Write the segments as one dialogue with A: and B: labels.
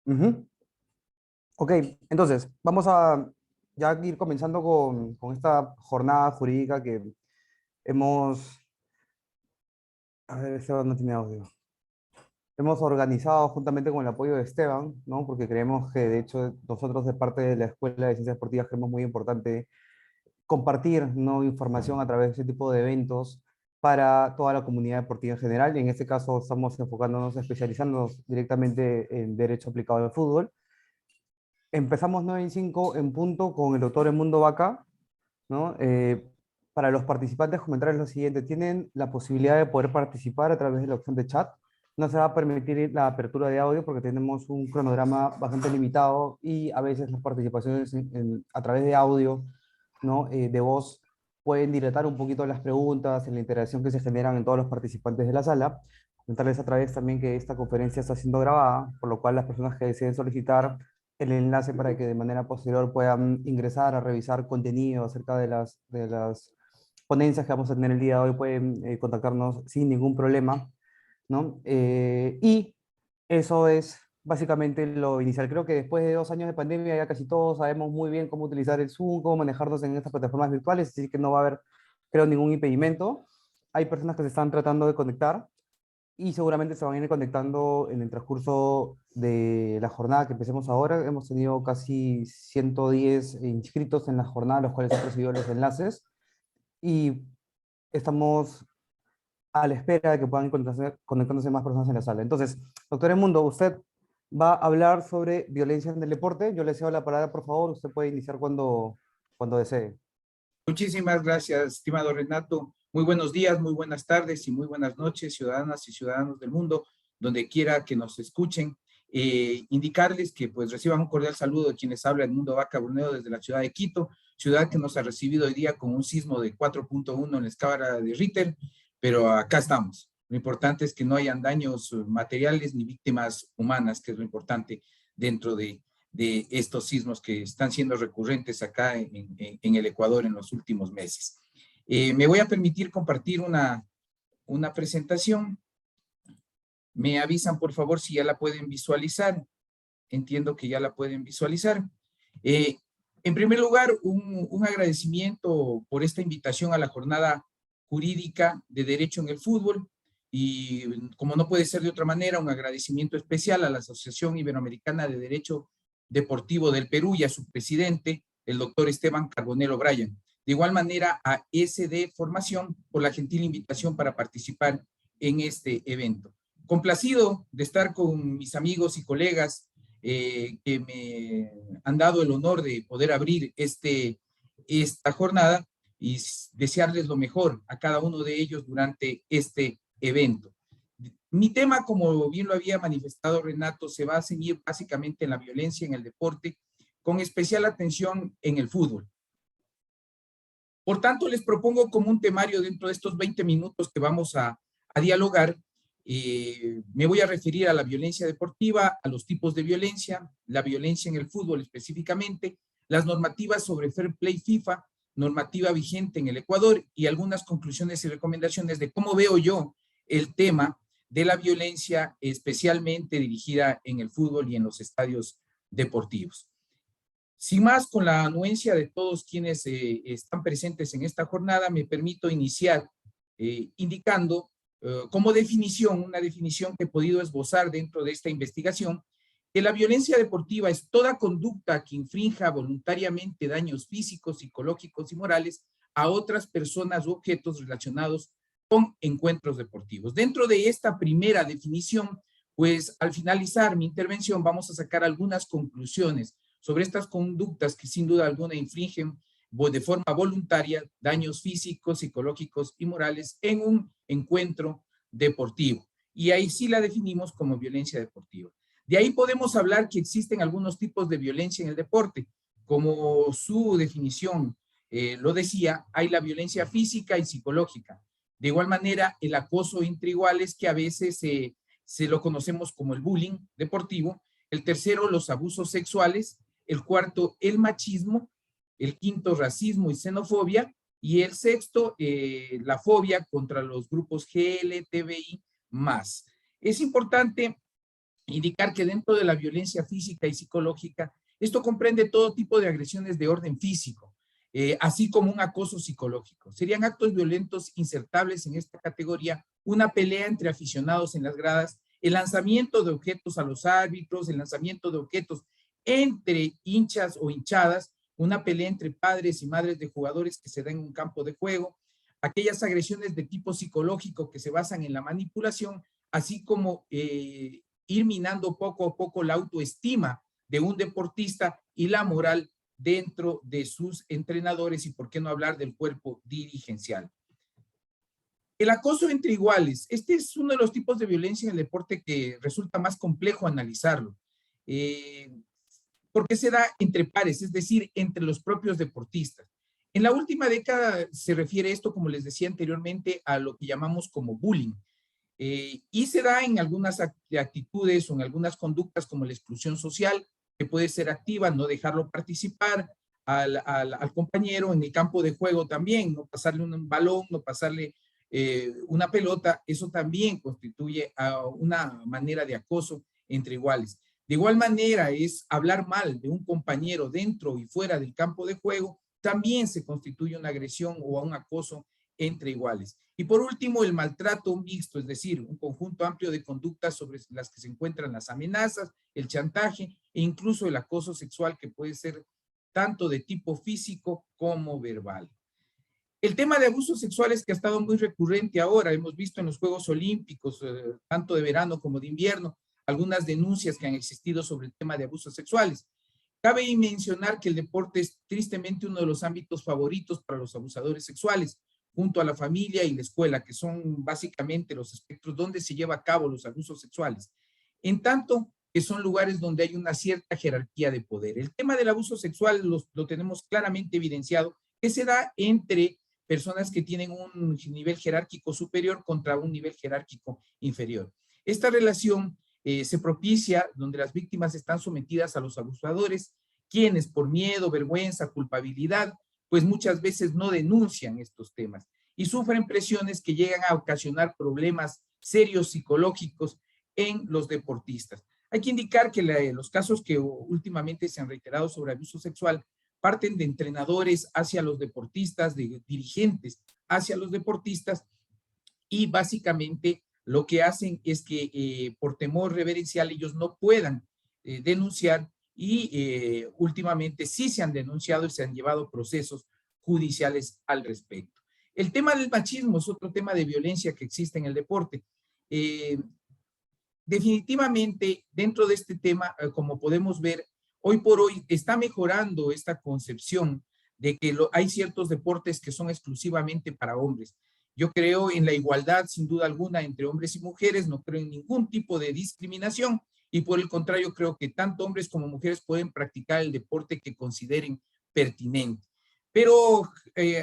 A: Ujú. Ok, entonces vamos a ya ir comenzando con esta jornada jurídica que hemos, a ver, Esteban no tiene audio, hemos organizado juntamente con el apoyo de Esteban, ¿no? Porque creemos que de hecho nosotros de parte de la Escuela de Ciencias Deportivas creemos muy importante compartir, ¿no? Información a través de ese tipo de eventos para toda la comunidad deportiva en general. Y en este caso estamos enfocándonos, especializándonos directamente en derecho aplicado al fútbol. Empezamos 9 y 5 en punto con el doctor Edmundo Vaca, ¿no? Para los participantes comentarles lo siguiente: tienen la posibilidad de poder participar a través de la opción de chat. No se va a permitir la apertura de audio porque tenemos un cronograma bastante limitado y a veces las participaciones a través de audio, ¿no? De voz pueden dilatar un poquito las preguntas, en la interacción que se generan en todos los participantes de la sala. Comentarles a través también que esta conferencia está siendo grabada, por lo cual las personas que deseen solicitar el enlace para que de manera posterior puedan ingresar a revisar contenido acerca de las ponencias que vamos a tener el día de hoy, pueden contactarnos sin ningún problema, ¿no? Y eso es básicamente lo inicial. Creo que después de 2 años de pandemia ya casi todos sabemos muy bien cómo utilizar el Zoom, cómo manejarnos en estas plataformas virtuales, así que no va a haber, creo, ningún impedimento. Hay personas que se están tratando de conectar y seguramente se van a ir conectando en el transcurso de la jornada que empecemos ahora. Hemos tenido casi 110 inscritos en la jornada, los cuales han recibido los enlaces, y estamos a la espera de que puedan conectándose más personas en la sala. Entonces, doctor Edmundo, usted va a hablar sobre violencia en el deporte. Yo le cedo la palabra, por favor. Usted puede iniciar cuando desee.
B: Muchísimas gracias, estimado Renato. Muy buenos días, muy buenas tardes y muy buenas noches, ciudadanas y ciudadanos del mundo, donde quiera que nos escuchen. Indicarles que pues reciban un cordial saludo de quienes habla Edmundo Vaca Bruneo desde la ciudad de Quito, ciudad que nos ha recibido hoy día con un sismo de 4.1 en la escala de Richter, pero acá estamos. Lo importante es que no hayan daños materiales ni víctimas humanas, que es lo importante dentro de estos sismos que están siendo recurrentes acá en el Ecuador en los últimos meses. Me voy a permitir compartir una presentación. Me avisan, por favor, si ya la pueden visualizar. Entiendo que ya la pueden visualizar. Eh, en primer lugar, un agradecimiento por esta invitación a la jornada jurídica de Derecho en el Fútbol, y como no puede ser de otra manera, un agradecimiento especial a la Asociación Iberoamericana de Derecho Deportivo del Perú y a su presidente, el doctor Esteban Carbonell O'Brien. De igual manera, a SD Formación por la gentil invitación para participar en este evento. Complacido de estar con mis amigos y colegas que me han dado el honor de poder abrir esta jornada y desearles lo mejor a cada uno de ellos durante este evento. Mi tema, como bien lo había manifestado Renato, se va a ceñir básicamente en la violencia en el deporte, con especial atención en el fútbol. Por tanto, les propongo como un temario dentro de estos 20 minutos que vamos a dialogar. Me voy a referir a la violencia deportiva, a los tipos de violencia, la violencia en el fútbol específicamente, las normativas sobre Fair Play FIFA, normativa vigente en el Ecuador, y algunas conclusiones y recomendaciones de cómo veo yo el tema de la violencia especialmente dirigida en el fútbol y en los estadios deportivos. Sin más, con la anuencia de todos quienes están presentes en esta jornada, me permito iniciar indicando como definición, una definición que he podido esbozar dentro de esta investigación, que la violencia deportiva es toda conducta que infrinja voluntariamente daños físicos, psicológicos y morales a otras personas u objetos relacionados con encuentros deportivos. Dentro de esta primera definición, pues al finalizar mi intervención vamos a sacar algunas conclusiones sobre estas conductas que sin duda alguna infringen de forma voluntaria daños físicos, psicológicos y morales en un encuentro deportivo. Y ahí sí la definimos como violencia deportiva. De ahí podemos hablar que existen algunos tipos de violencia en el deporte. Como su definición lo decía, hay la violencia física y psicológica. De igual manera, el acoso entre iguales, que a veces se lo conocemos como el bullying deportivo. El tercero, los abusos sexuales. El cuarto, el machismo. El quinto, racismo y xenofobia. Y el sexto, la fobia contra los grupos GLTBI más. Es importante indicar que dentro de la violencia física y psicológica, esto comprende todo tipo de agresiones de orden físico, así como un acoso psicológico. Serían actos violentos insertables en esta categoría, una pelea entre aficionados en las gradas, el lanzamiento de objetos a los árbitros, el lanzamiento de objetos entre hinchas o hinchadas, una pelea entre padres y madres de jugadores que se da en un campo de juego, aquellas agresiones de tipo psicológico que se basan en la manipulación, así como ir minando poco a poco la autoestima de un deportista y la moral dentro de sus entrenadores y por qué no hablar del cuerpo dirigencial. El acoso entre iguales. Este es uno de los tipos de violencia en el deporte que resulta más complejo analizarlo. Porque se da entre pares, es decir, entre los propios deportistas. En la última década se refiere esto, como les decía anteriormente, a lo que llamamos como bullying. Y se da en algunas actitudes o en algunas conductas como la exclusión social, que puede ser activa, no dejarlo participar al compañero en el campo de juego también, no pasarle un balón, no pasarle una pelota, eso también constituye una manera de acoso entre iguales. De igual manera es hablar mal de un compañero dentro y fuera del campo de juego, también se constituye una agresión o un acoso entre iguales. Y por último, el maltrato mixto, es decir, un conjunto amplio de conductas sobre las que se encuentran las amenazas, el chantaje e incluso el acoso sexual que puede ser tanto de tipo físico como verbal. El tema de abusos sexuales que ha estado muy recurrente ahora, hemos visto en los Juegos Olímpicos, tanto de verano como de invierno, algunas denuncias que han existido sobre el tema de abusos sexuales. Cabe mencionar que el deporte es tristemente uno de los ámbitos favoritos para los abusadores sexuales, junto a la familia y la escuela, que son básicamente los espectros donde se lleva a cabo los abusos sexuales. En tanto que son lugares donde hay una cierta jerarquía de poder. El tema del abuso sexual lo tenemos claramente evidenciado, que se da entre personas que tienen un nivel jerárquico superior contra un nivel jerárquico inferior. Esta relación se propicia donde las víctimas están sometidas a los abusadores, quienes por miedo, vergüenza, culpabilidad, pues muchas veces no denuncian estos temas y sufren presiones que llegan a ocasionar problemas serios psicológicos en los deportistas. Hay que indicar que los casos que últimamente se han reiterado sobre abuso sexual parten de entrenadores hacia los deportistas, de dirigentes hacia los deportistas, y básicamente lo que hacen es que por temor reverencial ellos no puedan denunciar y últimamente sí se han denunciado y se han llevado procesos judiciales al respecto. El tema del machismo es otro tema de violencia que existe en el deporte. Definitivamente dentro de este tema, como podemos ver, hoy por hoy está mejorando esta concepción de que hay ciertos deportes que son exclusivamente para hombres. Yo creo en la igualdad, sin duda alguna, entre hombres y mujeres, no creo en ningún tipo de discriminación y por el contrario creo que tanto hombres como mujeres pueden practicar el deporte que consideren pertinente. Pero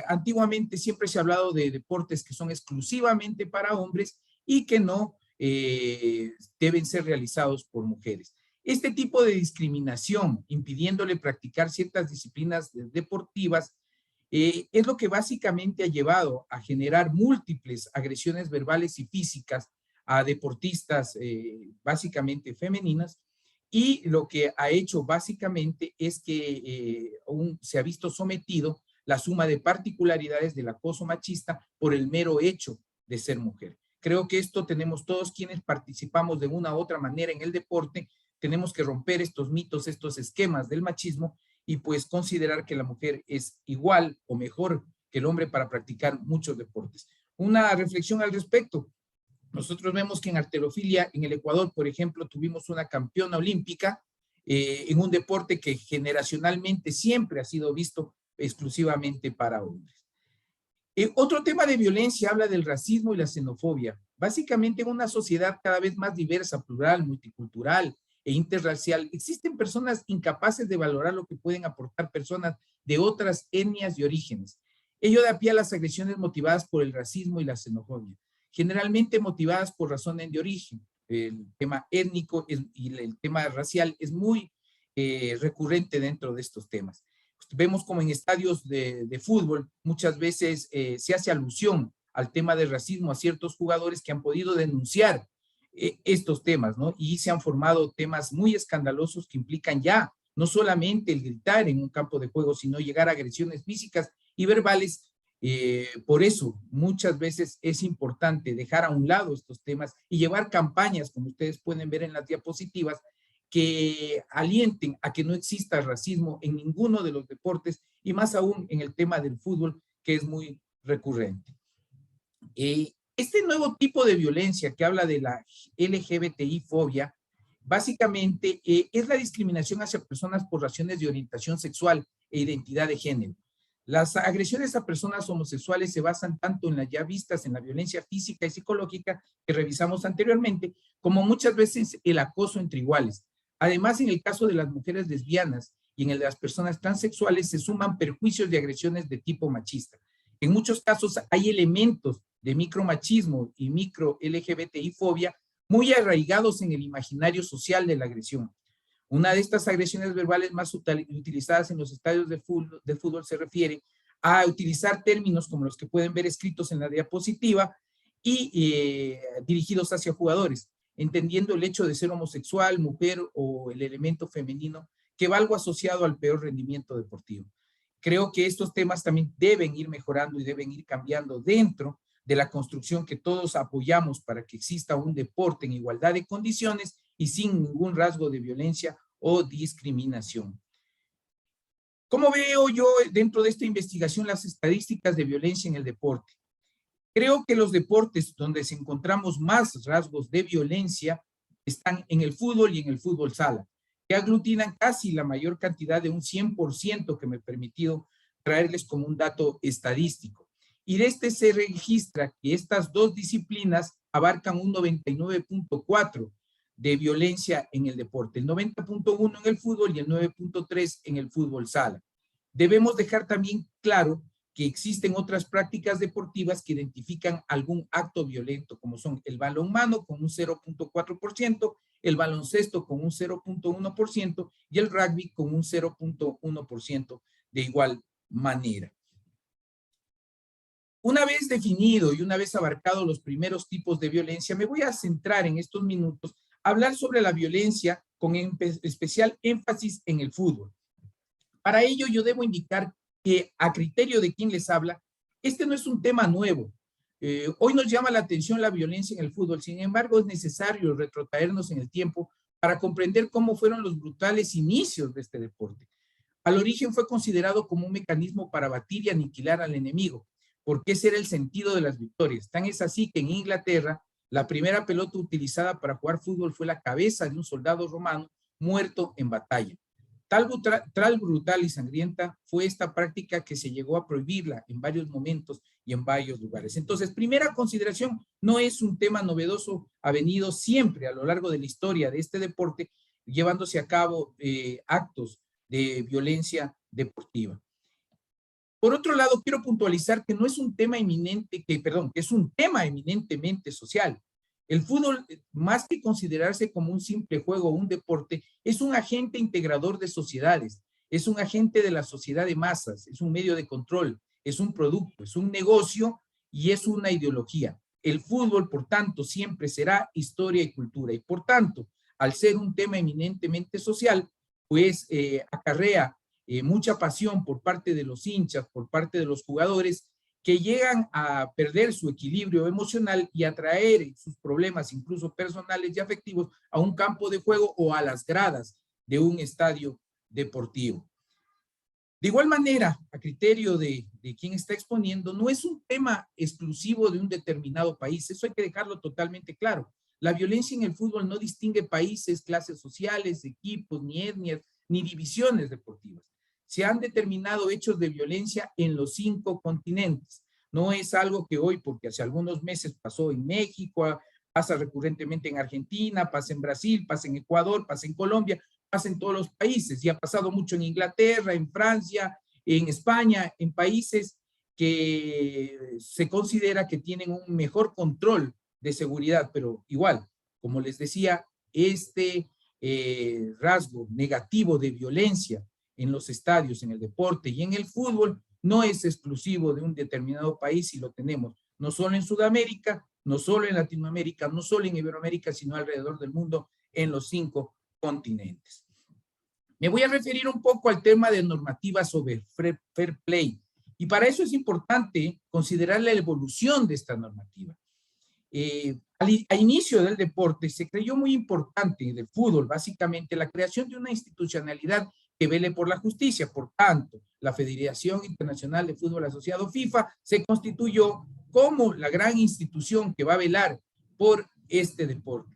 B: antiguamente siempre se ha hablado de deportes que son exclusivamente para hombres y que no deben ser realizados por mujeres. Este tipo de discriminación, impidiéndole practicar ciertas disciplinas deportivas, es lo que básicamente ha llevado a generar múltiples agresiones verbales y físicas a deportistas básicamente femeninas, y lo que ha hecho básicamente es que se ha visto sometido la suma de particularidades del acoso machista por el mero hecho de ser mujer. Creo que esto tenemos todos quienes participamos de una u otra manera en el deporte, tenemos que romper estos mitos, estos esquemas del machismo y pues considerar que la mujer es igual o mejor que el hombre para practicar muchos deportes. Una reflexión al respecto. Nosotros vemos que en halterofilia, en el Ecuador, por ejemplo, tuvimos una campeona olímpica en un deporte que generacionalmente siempre ha sido visto exclusivamente para hombres. Otro tema de violencia habla del racismo y la xenofobia. Básicamente en una sociedad cada vez más diversa, plural, multicultural e interracial, existen personas incapaces de valorar lo que pueden aportar personas de otras etnias y orígenes. Ello da pie a las agresiones motivadas por el racismo y la xenofobia, generalmente motivadas por razones de origen. El tema étnico y el tema racial es muy recurrente dentro de estos temas. Vemos como en estadios de fútbol muchas veces se hace alusión al tema del racismo a ciertos jugadores que han podido denunciar estos temas, ¿no? Y se han formado temas muy escandalosos que implican ya no solamente el gritar en un campo de juego, sino llegar a agresiones físicas y verbales. Por eso, muchas veces es importante dejar a un lado estos temas y llevar campañas, como ustedes pueden ver en las diapositivas, que alienten a que no exista racismo en ninguno de los deportes y más aún en el tema del fútbol, que es muy recurrente. Este nuevo tipo de violencia que habla de la LGBTI-fobia, básicamente es la discriminación hacia personas por razones de orientación sexual e identidad de género. Las agresiones a personas homosexuales se basan tanto en las ya vistas en la violencia física y psicológica que revisamos anteriormente, como muchas veces el acoso entre iguales. Además, en el caso de las mujeres lesbianas y en el de las personas transexuales se suman perjuicios de agresiones de tipo machista. En muchos casos hay elementos de micromachismo y micro LGBTI-fobia muy arraigados en el imaginario social de la agresión. Una de estas agresiones verbales más utilizadas en los estadios de fútbol se refiere a utilizar términos como los que pueden ver escritos en la diapositiva y dirigidos hacia jugadores, entendiendo el hecho de ser homosexual, mujer o el elemento femenino que va algo asociado al peor rendimiento deportivo. Creo que estos temas también deben ir mejorando y deben ir cambiando dentro de la construcción que todos apoyamos para que exista un deporte en igualdad de condiciones y sin ningún rasgo de violencia o discriminación. ¿Cómo veo yo dentro de esta investigación las estadísticas de violencia en el deporte? Creo que los deportes donde se encontramos más rasgos de violencia están en el fútbol y en el fútbol sala, que aglutinan casi la mayor cantidad de un 100% que me he permitido traerles como un dato estadístico. Y de este se registra que estas dos disciplinas abarcan un 99.4 de violencia en el deporte, el 90.1 en el fútbol y el 9.3 en el fútbol sala. Debemos dejar también claro que existen otras prácticas deportivas que identifican algún acto violento, como son el balonmano con un 0.4%, el baloncesto con un 0.1% y el rugby con un 0.1% de igual manera. Una vez definido y una vez abarcado los primeros tipos de violencia, me voy a centrar en estos minutos a hablar sobre la violencia con especial énfasis en el fútbol. Para ello, yo debo indicar que a criterio de quien les habla, este no es un tema nuevo. Hoy nos llama la atención la violencia en el fútbol, sin embargo, es necesario retrotraernos en el tiempo para comprender cómo fueron los brutales inicios de este deporte. Al origen fue considerado como un mecanismo para batir y aniquilar al enemigo, porque ese era el sentido de las victorias. Tan es así que en Inglaterra, la primera pelota utilizada para jugar fútbol fue la cabeza de un soldado romano muerto en batalla. Tal brutal y sangrienta fue esta práctica que se llegó a prohibirla en varios momentos y en varios lugares. Entonces, primera consideración, no es un tema novedoso, ha venido siempre a lo largo de la historia de este deporte llevándose a cabo actos de violencia deportiva. Por otro lado, quiero puntualizar que no es un tema que es un tema eminentemente social. El fútbol, más que considerarse como un simple juego o un deporte, es un agente integrador de sociedades, es un agente de la sociedad de masas, es un medio de control, es un producto, es un negocio y es una ideología. El fútbol, por tanto, siempre será historia y cultura y, por tanto, al ser un tema eminentemente social, pues acarrea mucha pasión por parte de los hinchas, por parte de los jugadores, que llegan a perder su equilibrio emocional y a traer sus problemas, incluso personales y afectivos, a un campo de juego o a las gradas de un estadio deportivo. De igual manera, a criterio de quien está exponiendo, no es un tema exclusivo de un determinado país, eso hay que dejarlo totalmente claro. La violencia en el fútbol no distingue países, clases sociales, equipos, ni etnias, ni divisiones deportivas. Se han determinado hechos de violencia en los 5 continentes. No es algo que hoy, porque hace algunos meses pasó en México, pasa recurrentemente en Argentina, pasa en Brasil, pasa en Ecuador, pasa en Colombia, pasa en todos los países. Y ha pasado mucho en Inglaterra, en Francia, en España, en países que se considera que tienen un mejor control de seguridad, pero igual, como les decía, este rasgo negativo de violencia en los estadios, en el deporte y en el fútbol, no es exclusivo de un determinado país y lo tenemos no solo en Sudamérica, no solo en Latinoamérica, no solo en Iberoamérica, sino alrededor del mundo, en los 5 continentes. Me voy a referir un poco al tema de normativa sobre fair play, y para eso es importante considerar la evolución de esta normativa. Al inicio del deporte se creyó muy importante, del fútbol básicamente, la creación de una institucionalidad que vele por la justicia. Por tanto, la Federación Internacional de Fútbol Asociado FIFA se constituyó como la gran institución que va a velar por este deporte.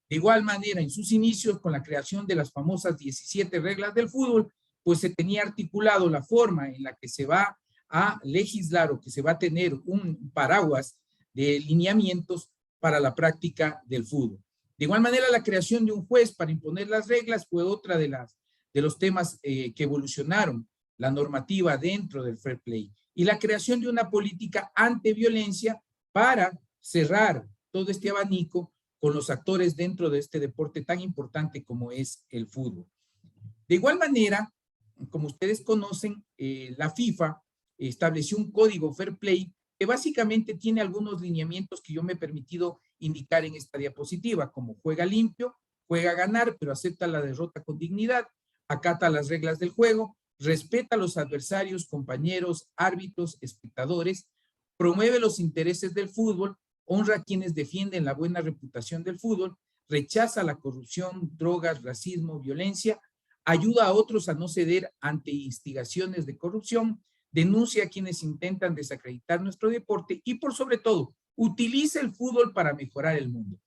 B: De igual manera, en sus inicios, con la creación de las famosas 17 reglas del fútbol, pues se tenía articulado la forma en la que se va a legislar o que se va a tener un paraguas de lineamientos para la práctica del fútbol. De igual manera, la creación de un juez para imponer las reglas fue otra de los temas que evolucionaron la normativa dentro del fair play, y la creación de una política antiviolencia para cerrar todo este abanico con los actores dentro de este deporte tan importante como es el fútbol. De igual manera, como ustedes conocen, la FIFA estableció un código fair play que básicamente tiene algunos lineamientos que yo me he permitido indicar en esta diapositiva, como juega limpio, juega a ganar, pero acepta la derrota con dignidad, acata las reglas del juego, respeta a los adversarios, compañeros, árbitros, espectadores, promueve los intereses del fútbol, honra a quienes defienden la buena reputación del fútbol, rechaza la corrupción, drogas, racismo, violencia, ayuda a otros a no ceder ante instigaciones de corrupción, denuncia a quienes intentan desacreditar nuestro deporte y, por sobre todo, utiliza el fútbol para mejorar el mundo.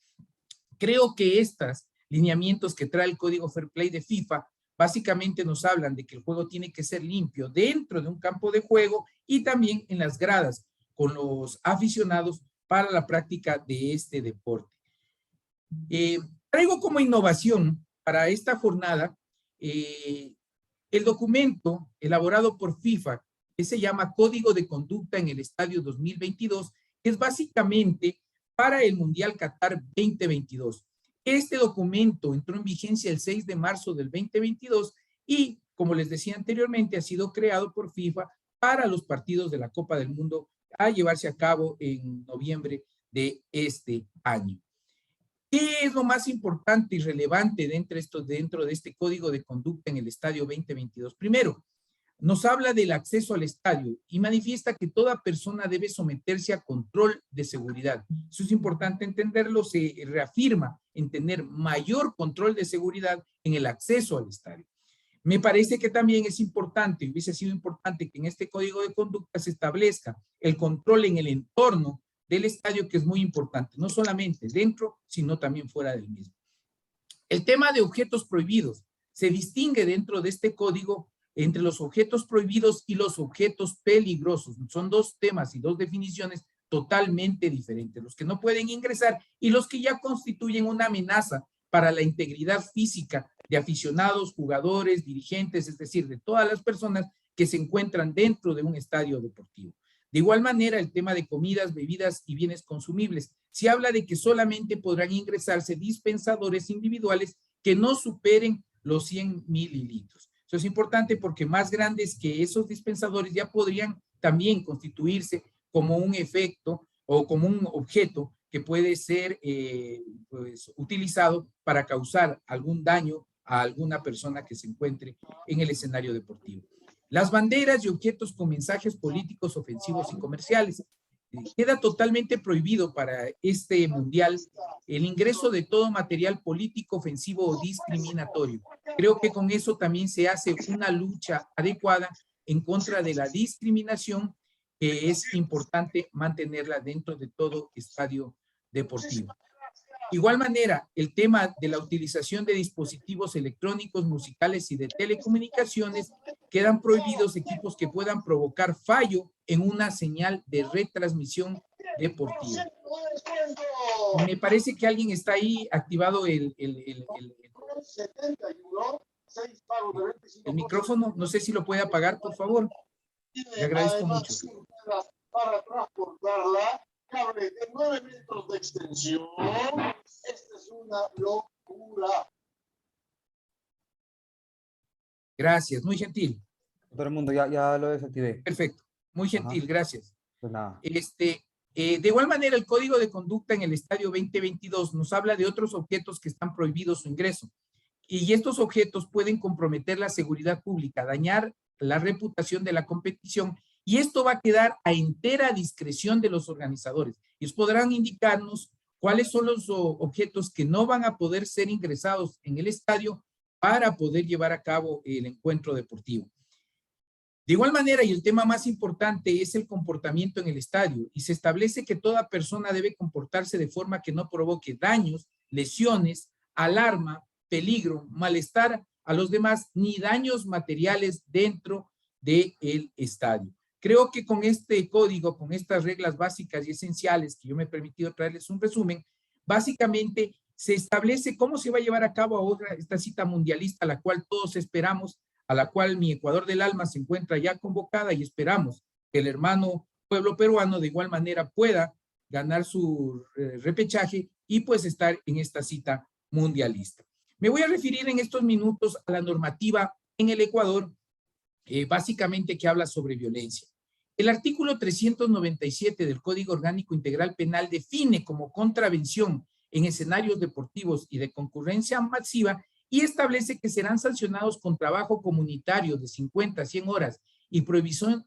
B: Creo que estos lineamientos que trae el Código Fair Play de FIFA básicamente nos hablan de que el juego tiene que ser limpio dentro de un campo de juego y también en las gradas con los aficionados para la práctica de este deporte. Traigo como innovación para esta jornada el documento elaborado por FIFA que se llama Código de Conducta en el Estadio 2022, que es básicamente para el Mundial Qatar 2022. Este documento entró en vigencia el 6 de marzo del 2022 y, como les decía anteriormente, ha sido creado por FIFA para los partidos de la Copa del Mundo a llevarse a cabo en noviembre de este año. ¿Qué es lo más importante y relevante dentro de este código de conducta en el estadio 2022? Primero, nos habla del acceso al estadio y manifiesta que toda persona debe someterse a control de seguridad. Eso es importante entenderlo, se reafirma en tener mayor control de seguridad en el acceso al estadio. Me parece que también es importante, hubiese sido importante que en este código de conducta se establezca el control en el entorno del estadio, que es muy importante, no solamente dentro, sino también fuera del mismo. El tema de objetos prohibidos se distingue dentro de este código entre los objetos prohibidos y los objetos peligrosos. Son dos temas y dos definiciones totalmente diferentes, los que no pueden ingresar y los que ya constituyen una amenaza para la integridad física de aficionados, jugadores, dirigentes, es decir, de todas las personas que se encuentran dentro de un estadio deportivo. De igual manera, el tema de comidas, bebidas y bienes consumibles. Se habla de que solamente podrán ingresarse dispensadores individuales que no superen los 100 mililitros. Eso es importante porque más grandes que esos dispensadores ya podrían también constituirse como un efecto o como un objeto que puede ser pues, utilizado para causar algún daño a alguna persona que se encuentre en el escenario deportivo. Las banderas y objetos con mensajes políticos ofensivos y comerciales. Queda totalmente prohibido para este mundial el ingreso de todo material político, ofensivo o discriminatorio. Creo que con eso también se hace una lucha adecuada en contra de la discriminación, que es importante mantenerla dentro de todo estadio deportivo. De igual manera, el tema de la utilización de dispositivos electrónicos, musicales y de telecomunicaciones, quedan prohibidos equipos que puedan provocar fallo en una señal de retransmisión deportiva. Me parece que alguien está ahí activado el micrófono. No sé si lo puede apagar, por favor. Le agradezco mucho.
C: Para transportarla, cable de 9 metros de extensión. Esta es una locura.
B: Gracias, muy gentil.
A: Todo el mundo, ya lo desactivé.
B: Perfecto, muy gentil, gracias.
A: Pues nada.
B: De igual manera, el Código de Conducta en el Estadio 2022 nos habla de otros objetos que están prohibidos su ingreso. Y estos objetos pueden comprometer la seguridad pública, dañar la reputación de la competición, y esto va a quedar a entera discreción de los organizadores. Ellos podrán indicarnos cuáles son los objetos que no van a poder ser ingresados en el estadio para poder llevar a cabo el encuentro deportivo. De igual manera, y el tema más importante es el comportamiento en el estadio, y se establece que toda persona debe comportarse de forma que no provoque daños, lesiones, alarma, peligro, malestar a los demás, ni daños materiales dentro del estadio. Creo que con este código, con estas reglas básicas y esenciales, que yo me he permitido traerles un resumen, básicamente se establece cómo se va a llevar a cabo ahora esta cita mundialista, a la cual todos esperamos, a la cual mi Ecuador del Alma se encuentra ya convocada, y esperamos que el hermano pueblo peruano de igual manera pueda ganar su repechaje y pues estar en esta cita mundialista. Me voy a referir en estos minutos a la normativa en el Ecuador, básicamente que habla sobre violencia. El artículo 397 del Código Orgánico Integral Penal define como contravención en escenarios deportivos y de concurrencia masiva y establece que serán sancionados con trabajo comunitario de 50 a 100 horas y prohibición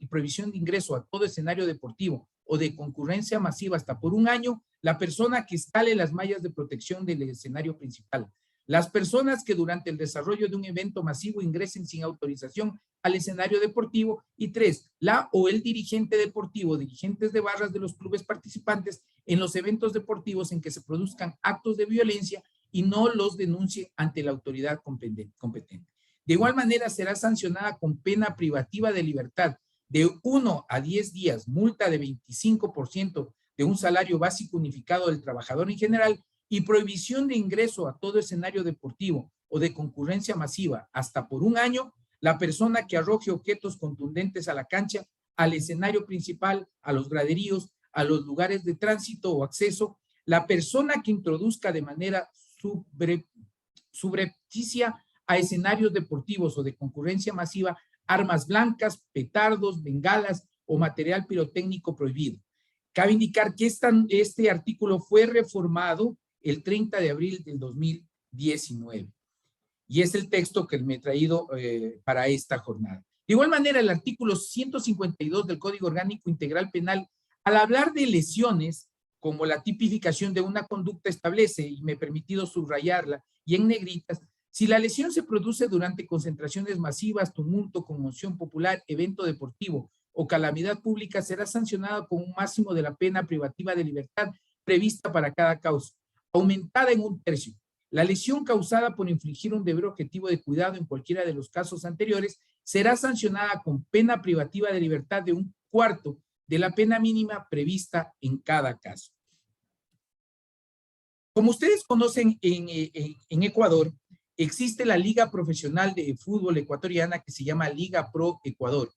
B: de ingreso a todo escenario deportivo o de concurrencia masiva hasta por un año la persona que escale las mallas de protección del escenario principal. Las personas que durante el desarrollo de un evento masivo ingresen sin autorización al escenario deportivo, y 3, la o el dirigente deportivo, dirigentes de barras de los clubes participantes en los eventos deportivos en que se produzcan actos de violencia y no los denuncie ante la autoridad competente. De igual manera será sancionada con pena privativa de libertad de 1 a 10 días, multa de 25% de un salario básico unificado del trabajador en general y prohibición de ingreso a todo escenario deportivo o de concurrencia masiva hasta por un año la persona que arroje objetos contundentes a la cancha, al escenario principal, a los graderíos, a los lugares de tránsito o acceso, la persona que introduzca de manera subrepticia a escenarios deportivos o de concurrencia masiva armas blancas, petardos, bengalas o material pirotécnico prohibido. Cabe indicar que este artículo fue reformado el 30 de abril del 2019. Y es el texto que me he traído para esta jornada. De igual manera, el artículo 152 del Código Orgánico Integral Penal, al hablar de lesiones, como la tipificación de una conducta establece, y me he permitido subrayarla, y en negritas, si la lesión se produce durante concentraciones masivas, tumulto, conmoción popular, evento deportivo o calamidad pública, será sancionada con un máximo de la pena privativa de libertad prevista para cada causa, aumentada en 1/3. La lesión causada por infligir un deber objetivo de cuidado en cualquiera de los casos anteriores será sancionada con pena privativa de libertad de 1/4 de la pena mínima prevista en cada caso. Como ustedes conocen, en Ecuador existe la Liga Profesional de Fútbol Ecuatoriana que se llama Liga Pro Ecuador.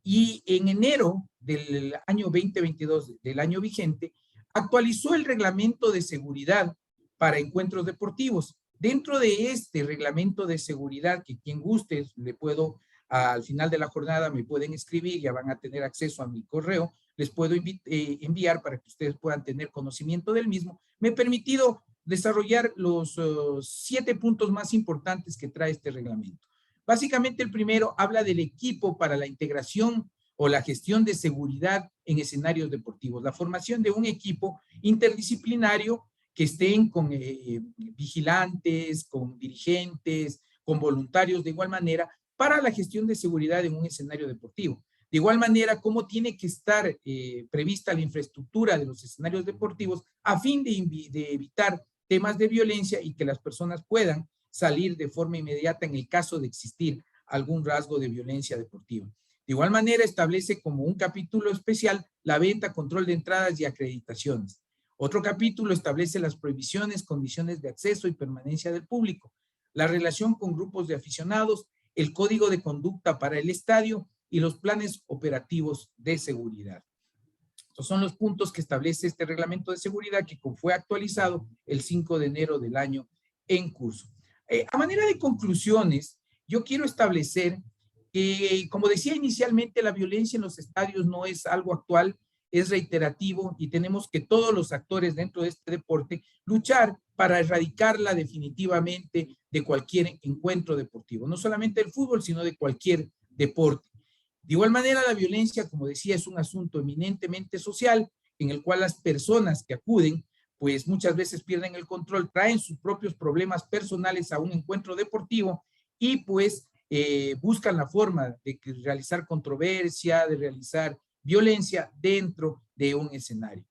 B: Y en enero del año 2022, del año vigente, actualizó el reglamento de seguridad para encuentros deportivos. Dentro de este reglamento de seguridad, que quien guste, le puedo, al final de la jornada me pueden escribir, ya van a tener acceso a mi correo, les puedo enviar para que ustedes puedan tener conocimiento del mismo. Me he permitido desarrollar los 7 puntos más importantes que trae este reglamento. Básicamente el primero habla del equipo para la integración o la gestión de seguridad en escenarios deportivos, la formación de un equipo interdisciplinario que estén con vigilantes, con dirigentes, con voluntarios de igual manera para la gestión de seguridad en un escenario deportivo. De igual manera, cómo tiene que estar prevista la infraestructura de los escenarios deportivos a fin de evitar temas de violencia y que las personas puedan salir de forma inmediata en el caso de existir algún rasgo de violencia deportiva. De igual manera, establece como un capítulo especial la venta, control de entradas y acreditaciones. Otro capítulo establece las prohibiciones, condiciones de acceso y permanencia del público, la relación con grupos de aficionados, el código de conducta para el estadio y los planes operativos de seguridad. Estos son los puntos que establece este reglamento de seguridad que fue actualizado el 5 de enero del año en curso. A manera de conclusiones, yo quiero establecer que, como decía inicialmente, la violencia en los estadios no es algo actual, es reiterativo y tenemos que todos los actores dentro de este deporte luchar para erradicarla definitivamente de cualquier encuentro deportivo, no solamente del fútbol, sino de cualquier deporte. De igual manera, la violencia, como decía, es un asunto eminentemente social en el cual las personas que acuden, pues muchas veces pierden el control, traen sus propios problemas personales a un encuentro deportivo y pues buscan la forma de realizar controversia, de realizar violencia dentro de un escenario.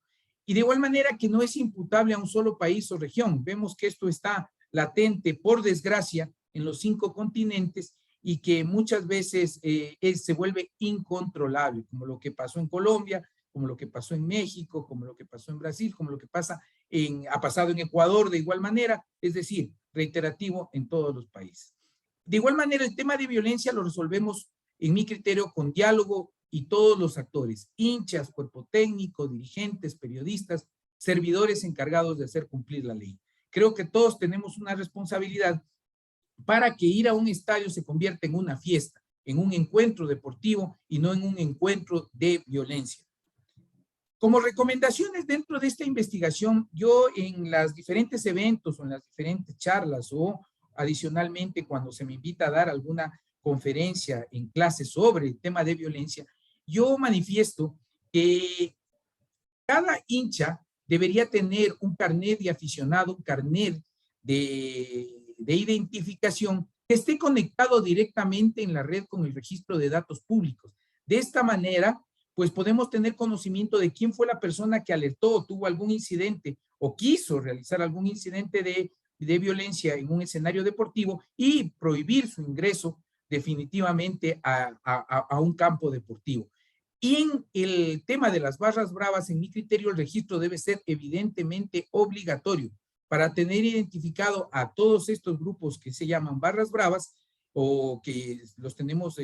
B: Y de igual manera que no es imputable a un solo país o región. Vemos que esto está latente, por desgracia, en los 5 continentes y que muchas veces se vuelve incontrolable, como lo que pasó en Colombia, como lo que pasó en México, como lo que pasó en Brasil, como lo que ha pasado en Ecuador de igual manera, es decir, reiterativo en todos los países. De igual manera, el tema de violencia lo resolvemos, en mi criterio, con diálogo y todos los actores, hinchas, cuerpo técnico, dirigentes, periodistas, servidores encargados de hacer cumplir la ley. Creo que todos tenemos una responsabilidad para que ir a un estadio se convierta en una fiesta, en un encuentro deportivo y no en un encuentro de violencia. Como recomendaciones dentro de esta investigación, yo en los diferentes eventos o en las diferentes charlas o adicionalmente cuando se me invita a dar alguna conferencia en clase sobre el tema de violencia, yo manifiesto que cada hincha debería tener un carnet de aficionado, un carnet de identificación que esté conectado directamente en la red con el registro de datos públicos. De esta manera, pues podemos tener conocimiento de quién fue la persona que alertó, tuvo algún incidente o quiso realizar algún incidente de violencia en un escenario deportivo y prohibir su ingreso definitivamente a un campo deportivo. Y en el tema de las barras bravas, en mi criterio, el registro debe ser evidentemente obligatorio para tener identificado a todos estos grupos que se llaman barras bravas o que los tenemos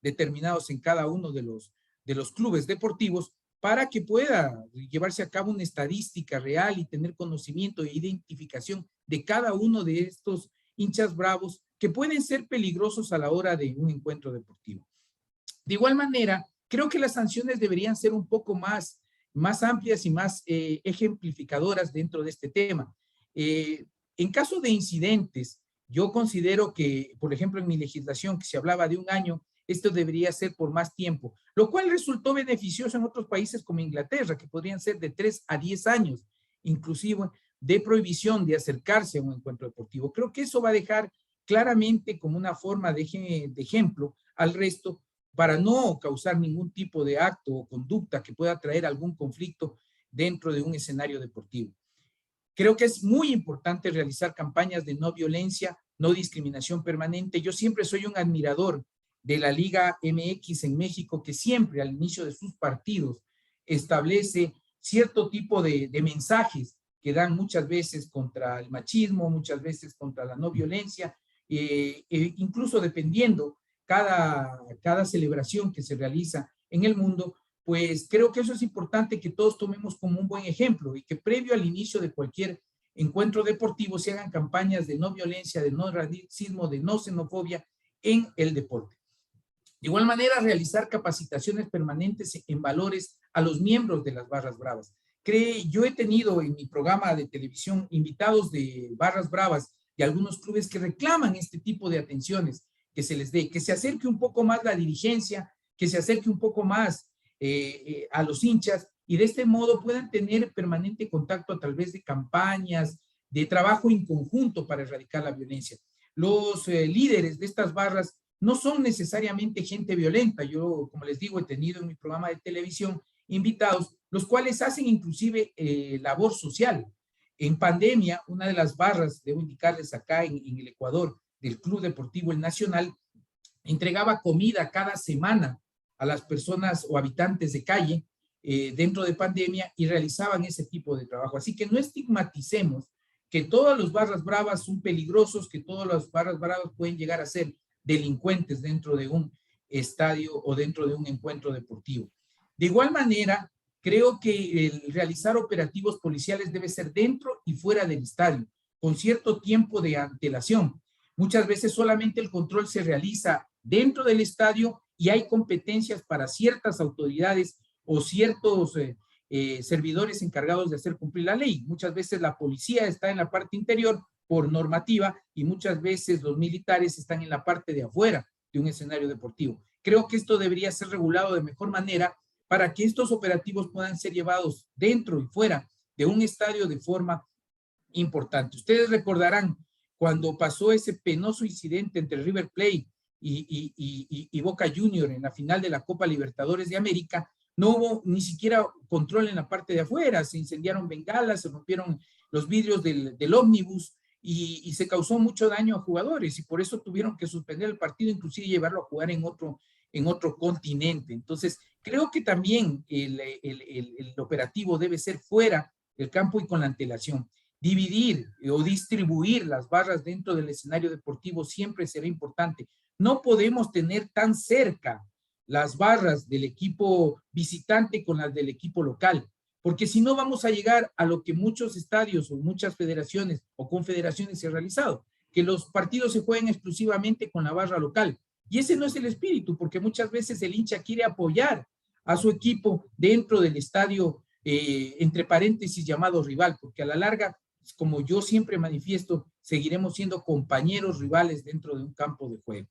B: determinados en cada uno de los clubes deportivos para que pueda llevarse a cabo una estadística real y tener conocimiento e identificación de cada uno de estos hinchas bravos que pueden ser peligrosos a la hora de un encuentro deportivo. De igual manera, creo que las sanciones deberían ser un poco más amplias y más ejemplificadoras dentro de este tema. En caso de incidentes, yo considero que, por ejemplo, en mi legislación que se hablaba de 1 año, esto debería ser por más tiempo, lo cual resultó beneficioso en otros países como Inglaterra, que podrían ser de 3 a 10 años, inclusive de prohibición de acercarse a un encuentro deportivo. Creo que eso va a dejar claramente como una forma de ejemplo al resto para no causar ningún tipo de acto o conducta que pueda traer algún conflicto dentro de un escenario deportivo. Creo que es muy importante realizar campañas de no violencia, no discriminación permanente. Yo siempre soy un admirador de la Liga MX en México, que siempre al inicio de sus partidos establece cierto tipo de mensajes que dan muchas veces contra el machismo, muchas veces contra la no violencia, incluso dependiendo cada celebración que se realiza en el mundo, pues creo que eso es importante que todos tomemos como un buen ejemplo y que previo al inicio de cualquier encuentro deportivo se hagan campañas de no violencia, de no racismo, de no xenofobia en el deporte. De igual manera, realizar capacitaciones permanentes en valores a los miembros de las barras bravas. Yo he tenido en mi programa de televisión invitados de barras bravas de algunos clubes que reclaman este tipo de atenciones que se les dé, que se acerque un poco más la dirigencia, que se acerque un poco más a los hinchas y de este modo puedan tener permanente contacto a través de campañas, de trabajo en conjunto para erradicar la violencia. Los líderes de estas barras no son necesariamente gente violenta. Yo, como les digo, he tenido en mi programa de televisión invitados, los cuales hacen inclusive labor social. En pandemia, una de las barras, debo indicarles acá en el Ecuador, del Club Deportivo El Nacional, entregaba comida cada semana a las personas o habitantes de calle dentro de pandemia y realizaban ese tipo de trabajo. Así que no estigmaticemos que todas las barras bravas son peligrosos, que todas las barras bravas pueden llegar a ser delincuentes dentro de un estadio o dentro de un encuentro deportivo. De igual manera, creo que el realizar operativos policiales debe ser dentro y fuera del estadio, con cierto tiempo de antelación. Muchas veces solamente el control se realiza dentro del estadio y hay competencias para ciertas autoridades o ciertos servidores encargados de hacer cumplir la ley. Muchas veces la policía está en la parte interior por normativa y muchas veces los militares están en la parte de afuera de un escenario deportivo. Creo que esto debería ser regulado de mejor manera para que estos operativos puedan ser llevados dentro y fuera de un estadio de forma importante. Ustedes recordarán cuando pasó ese penoso incidente entre River Plate y Boca Junior en la final de la Copa Libertadores de América, no hubo ni siquiera control en la parte de afuera, se incendiaron bengalas, se rompieron los vidrios del ómnibus y se causó mucho daño a jugadores y por eso tuvieron que suspender el partido, inclusive llevarlo a jugar en otro continente. Entonces, creo que también el operativo debe ser fuera del campo y con la antelación. Dividir o distribuir las barras dentro del escenario deportivo siempre será importante. No podemos tener tan cerca las barras del equipo visitante con las del equipo local, porque si no vamos a llegar a lo que muchos estadios o muchas federaciones o confederaciones se han realizado, que los partidos se jueguen exclusivamente con la barra local. Y ese no es el espíritu, porque muchas veces el hincha quiere apoyar a su equipo dentro del estadio, entre paréntesis, llamado rival, porque a la larga, como yo siempre manifiesto, seguiremos siendo compañeros rivales dentro de un campo de juego.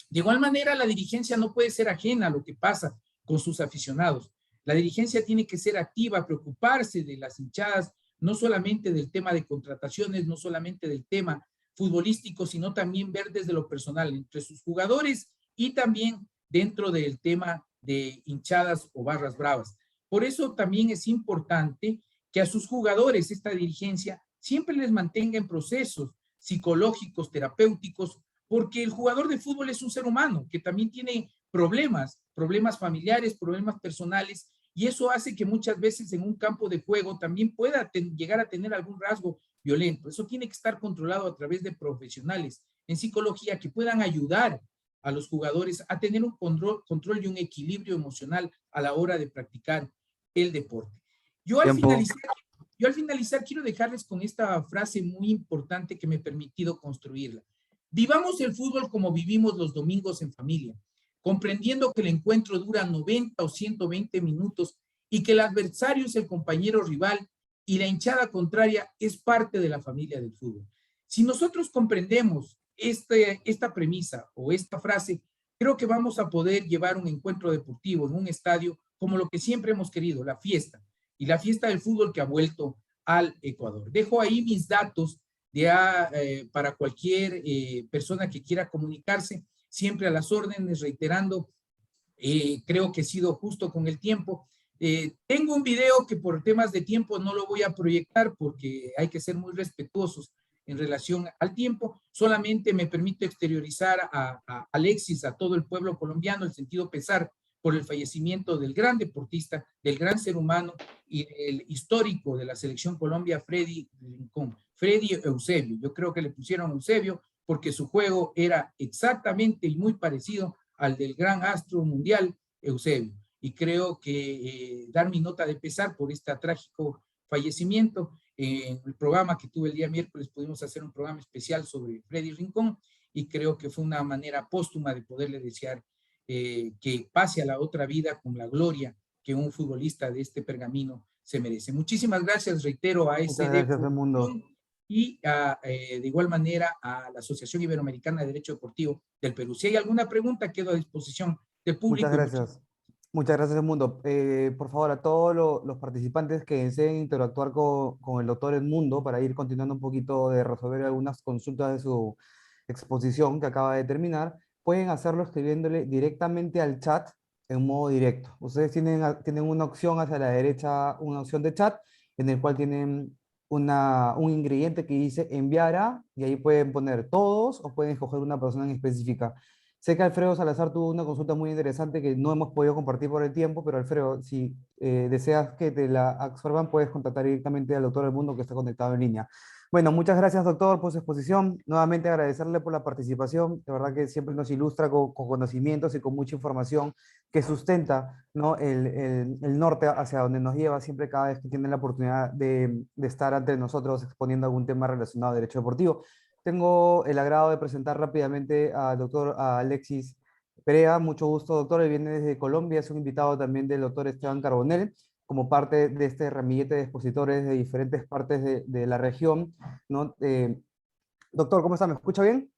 B: De igual manera, la dirigencia no puede ser ajena a lo que pasa con sus aficionados. La dirigencia tiene que ser activa, preocuparse de las hinchadas, no solamente del tema de contrataciones, no solamente del tema futbolístico, sino también ver desde lo personal, entre sus jugadores y también dentro del tema de hinchadas o barras bravas. Por eso también es importante que a sus jugadores, esta dirigencia, siempre les mantenga en procesos psicológicos, terapéuticos, porque el jugador de fútbol es un ser humano que también tiene problemas familiares, problemas personales, y eso hace que muchas veces en un campo de juego también pueda llegar a tener algún rasgo violento. Eso tiene que estar controlado a través de profesionales en psicología que puedan ayudar a los jugadores a tener un control y un equilibrio emocional a la hora de practicar el deporte. Yo al finalizar quiero dejarles con esta frase muy importante que me he permitido construirla. Vivamos el fútbol como vivimos los domingos en familia, comprendiendo que el encuentro dura 90 o 120 minutos y que el adversario es el compañero rival y la hinchada contraria es parte de la familia del fútbol. Si nosotros comprendemos esta premisa o esta frase, creo que vamos a poder llevar un encuentro deportivo en un estadio como lo que siempre hemos querido, la fiesta, y la fiesta del fútbol que ha vuelto al Ecuador. Dejo ahí mis datos para cualquier persona que quiera comunicarse, siempre a las órdenes, reiterando, creo que he sido justo con el tiempo. Tengo un video que por temas de tiempo no lo voy a proyectar porque hay que ser muy respetuosos en relación al tiempo, solamente me permito exteriorizar a Alexis, a todo el pueblo colombiano, el sentido pesar por el fallecimiento del gran deportista, del gran ser humano y el histórico de la selección Colombia, Freddy Rincón. Freddy Eusebio, yo creo que le pusieron Eusebio porque su juego era exactamente y muy parecido al del gran astro mundial Eusebio. Y creo que dar mi nota de pesar por este trágico fallecimiento. En el programa que tuve el día miércoles pudimos hacer un programa especial sobre Freddy Rincón y creo que fue una manera póstuma de poderle desear que pase a la otra vida con la gloria que un futbolista de este pergamino se merece. Muchísimas gracias, reitero, a SD y de igual manera a la Asociación Iberoamericana de Derecho Deportivo del Perú. Si hay alguna pregunta, quedo a disposición del público.
A: Muchas gracias. Muchas gracias, Edmundo. Por favor, a todos los participantes que deseen interactuar con el doctor Edmundo para ir continuando un poquito de resolver algunas consultas de su exposición que acaba de terminar, pueden hacerlo escribiéndole directamente al chat en modo directo. Ustedes tienen una opción hacia la derecha, una opción de chat, en el cual tienen un ingrediente que dice enviar a, y ahí pueden poner todos o pueden escoger una persona en específica. Sé que Alfredo Salazar tuvo una consulta muy interesante que no hemos podido compartir por el tiempo, pero Alfredo, si deseas que te la absorban, puedes contactar directamente al doctor Edmundo que está conectado en línea. Bueno, muchas gracias, doctor, por su exposición. Nuevamente agradecerle por la participación. De verdad que siempre nos ilustra con conocimientos y con mucha información que sustenta, ¿no?, el norte hacia donde nos lleva siempre cada vez que tiene la oportunidad de estar ante nosotros exponiendo algún tema relacionado a derecho deportivo. Tengo el agrado de presentar rápidamente al doctor Alexis Perea. Mucho gusto, doctor. Él viene desde Colombia, es un invitado también del doctor Esteban Carbonell. como parte de este ramillete de expositores de diferentes partes de la región, ¿no? Doctor, ¿cómo está? ¿Me escucha bien?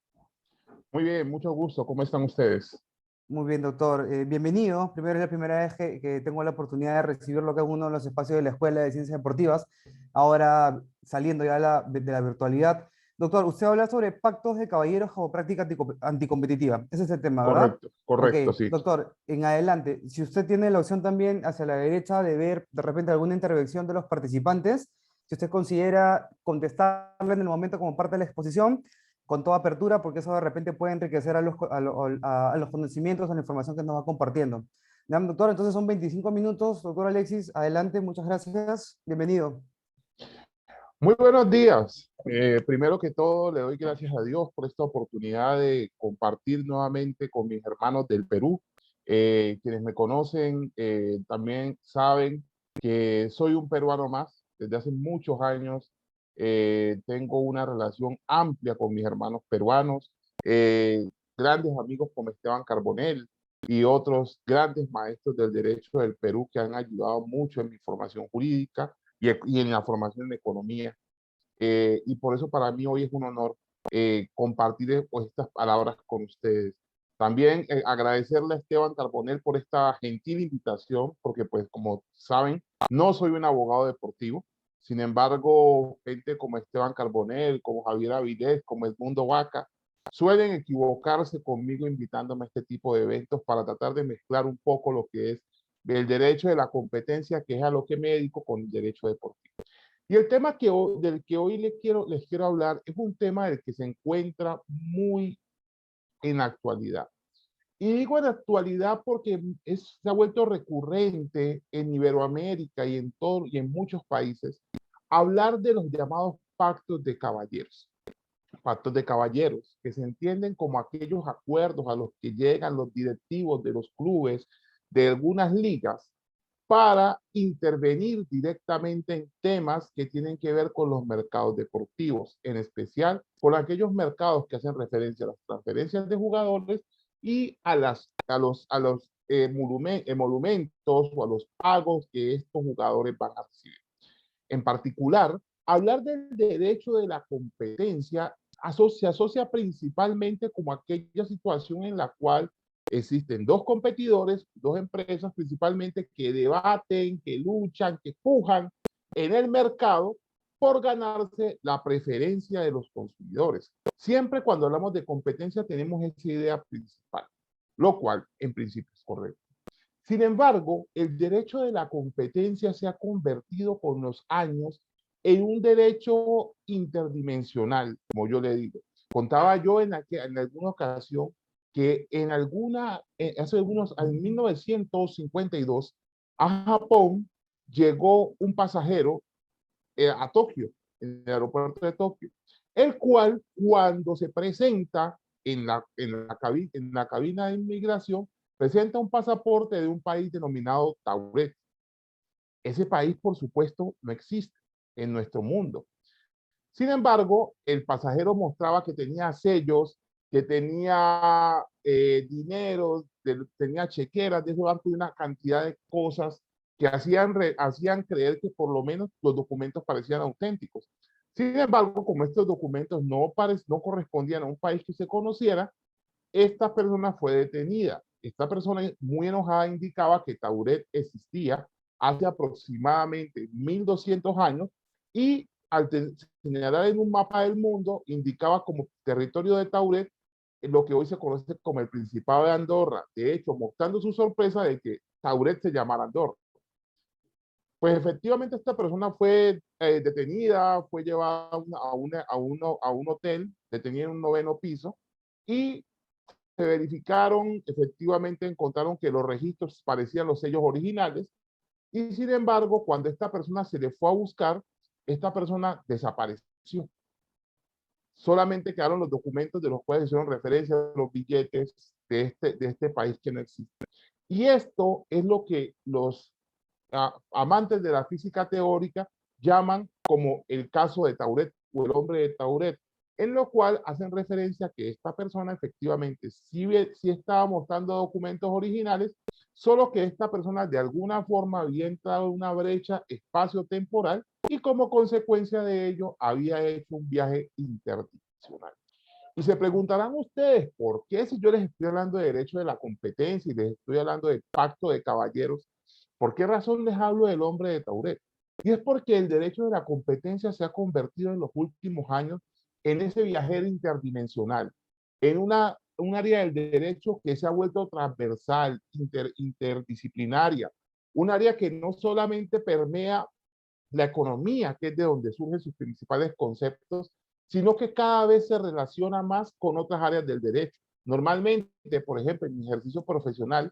D: Muy bien, mucho gusto. ¿Cómo están ustedes?
A: Muy bien, doctor. Bienvenido. Primero, es la primera vez que tengo la oportunidad de recibirlo acá en uno de los espacios de la Escuela de Ciencias Deportivas, ahora saliendo ya de la virtualidad. Doctor, usted habla sobre pactos de caballeros como práctica anticompetitiva. Ese es el tema, ¿verdad?
D: Correcto,
A: Ok,
D: correcto, sí.
A: doctor, en adelante, si usted tiene la opción también hacia la derecha de ver de repente alguna intervención de los participantes, si usted considera contestarle en el momento como parte de la exposición, con toda apertura, porque eso de repente puede enriquecer a los conocimientos, a la información que nos va compartiendo. Ya, doctor, entonces son 25 minutos. Doctor Alexis, adelante, muchas gracias. Bienvenido.
D: Muy buenos días. Primero que todo, le doy gracias a Dios por esta oportunidad de compartir nuevamente con mis hermanos del Perú. Quienes me conocen también saben que soy un peruano más. Desde hace muchos años tengo una relación amplia con mis hermanos peruanos, grandes amigos como Esteban Carbonell y otros grandes maestros del derecho del Perú que han ayudado mucho en mi formación jurídica y en la formación en economía. Y por eso para mí hoy es un honor compartir pues, estas palabras con ustedes. También agradecerle a Esteban Carbonell por esta gentil invitación, porque pues como saben, no soy un abogado deportivo. Sin embargo, gente como Esteban Carbonell, como Javier Avilés, como Edmundo Vaca, suelen equivocarse conmigo invitándome a este tipo de eventos para tratar de mezclar un poco lo que es el derecho de la competencia, que es a lo que me dedico, con el derecho deportivo. Y el tema del que hoy les quiero hablar es un tema del que se encuentra muy en actualidad. Y digo en actualidad porque se ha vuelto recurrente en Iberoamérica y en muchos países hablar de los llamados pactos de caballeros. Pactos de caballeros, que se entienden como aquellos acuerdos a los que llegan los directivos de los clubes de algunas ligas para intervenir directamente en temas que tienen que ver con los mercados deportivos, en especial con aquellos mercados que hacen referencia a las transferencias de jugadores y a los emolumentos o a los pagos que estos jugadores van a recibir. En particular, hablar del derecho de la competencia se asocia principalmente como aquella situación en la cual existen dos competidores, dos empresas principalmente, que debaten, que luchan, que pujan en el mercado por ganarse la preferencia de los consumidores. Siempre cuando hablamos de competencia tenemos esa idea principal, lo cual en principio es correcto. Sin embargo, el derecho de la competencia se ha convertido con los años en un derecho interdimensional, como yo le digo. Contaba yo en alguna ocasión que en 1952, a Japón llegó un pasajero a Tokio, en el aeropuerto de Tokio, el cual cuando se presenta en la cabina de inmigración, presenta un pasaporte de un país denominado Tauret. Ese país, por supuesto, no existe en nuestro mundo. Sin embargo, el pasajero mostraba que tenía sellos, que tenía dinero, tenía chequeras de ese banco y una cantidad de cosas que hacían creer que por lo menos los documentos parecían auténticos. Sin embargo, como estos documentos no correspondían a un país que se conociera, esta persona fue detenida. Esta persona muy enojada indicaba que Tauret existía hace aproximadamente 1200 años y al señalar en un mapa del mundo indicaba como territorio de Tauret lo que hoy se conoce como el Principado de Andorra. De hecho, mostrando su sorpresa de que Tauret se llamara Andorra. Pues efectivamente esta persona fue detenida, fue llevada a un hotel, detenida en un 9º piso, y se verificaron, efectivamente encontraron que los registros parecían los sellos originales, y sin embargo, cuando esta persona se le fue a buscar, esta persona desapareció. Solamente quedaron los documentos de los cuales hicieron referencia a los billetes de este país que no existe. Y esto es lo que los amantes de la física teórica llaman como el caso de Tauret o el hombre de Tauret, en lo cual hacen referencia a que esta persona efectivamente sí estaba mostrando documentos originales, solo que esta persona de alguna forma había entrado en una brecha espacio-temporal y como consecuencia de ello había hecho un viaje internacional. Y se preguntarán ustedes, ¿por qué si yo les estoy hablando de derecho de la competencia y les estoy hablando de pacto de caballeros, por qué razón les hablo del hombre de Tauret? Y es porque el derecho de la competencia se ha convertido en los últimos años en ese viajero interdimensional, en un área del derecho que se ha vuelto transversal, interdisciplinaria, un área que no solamente permea la economía, que es de donde surgen sus principales conceptos, sino que cada vez se relaciona más con otras áreas del derecho. Normalmente, por ejemplo, en mi ejercicio profesional,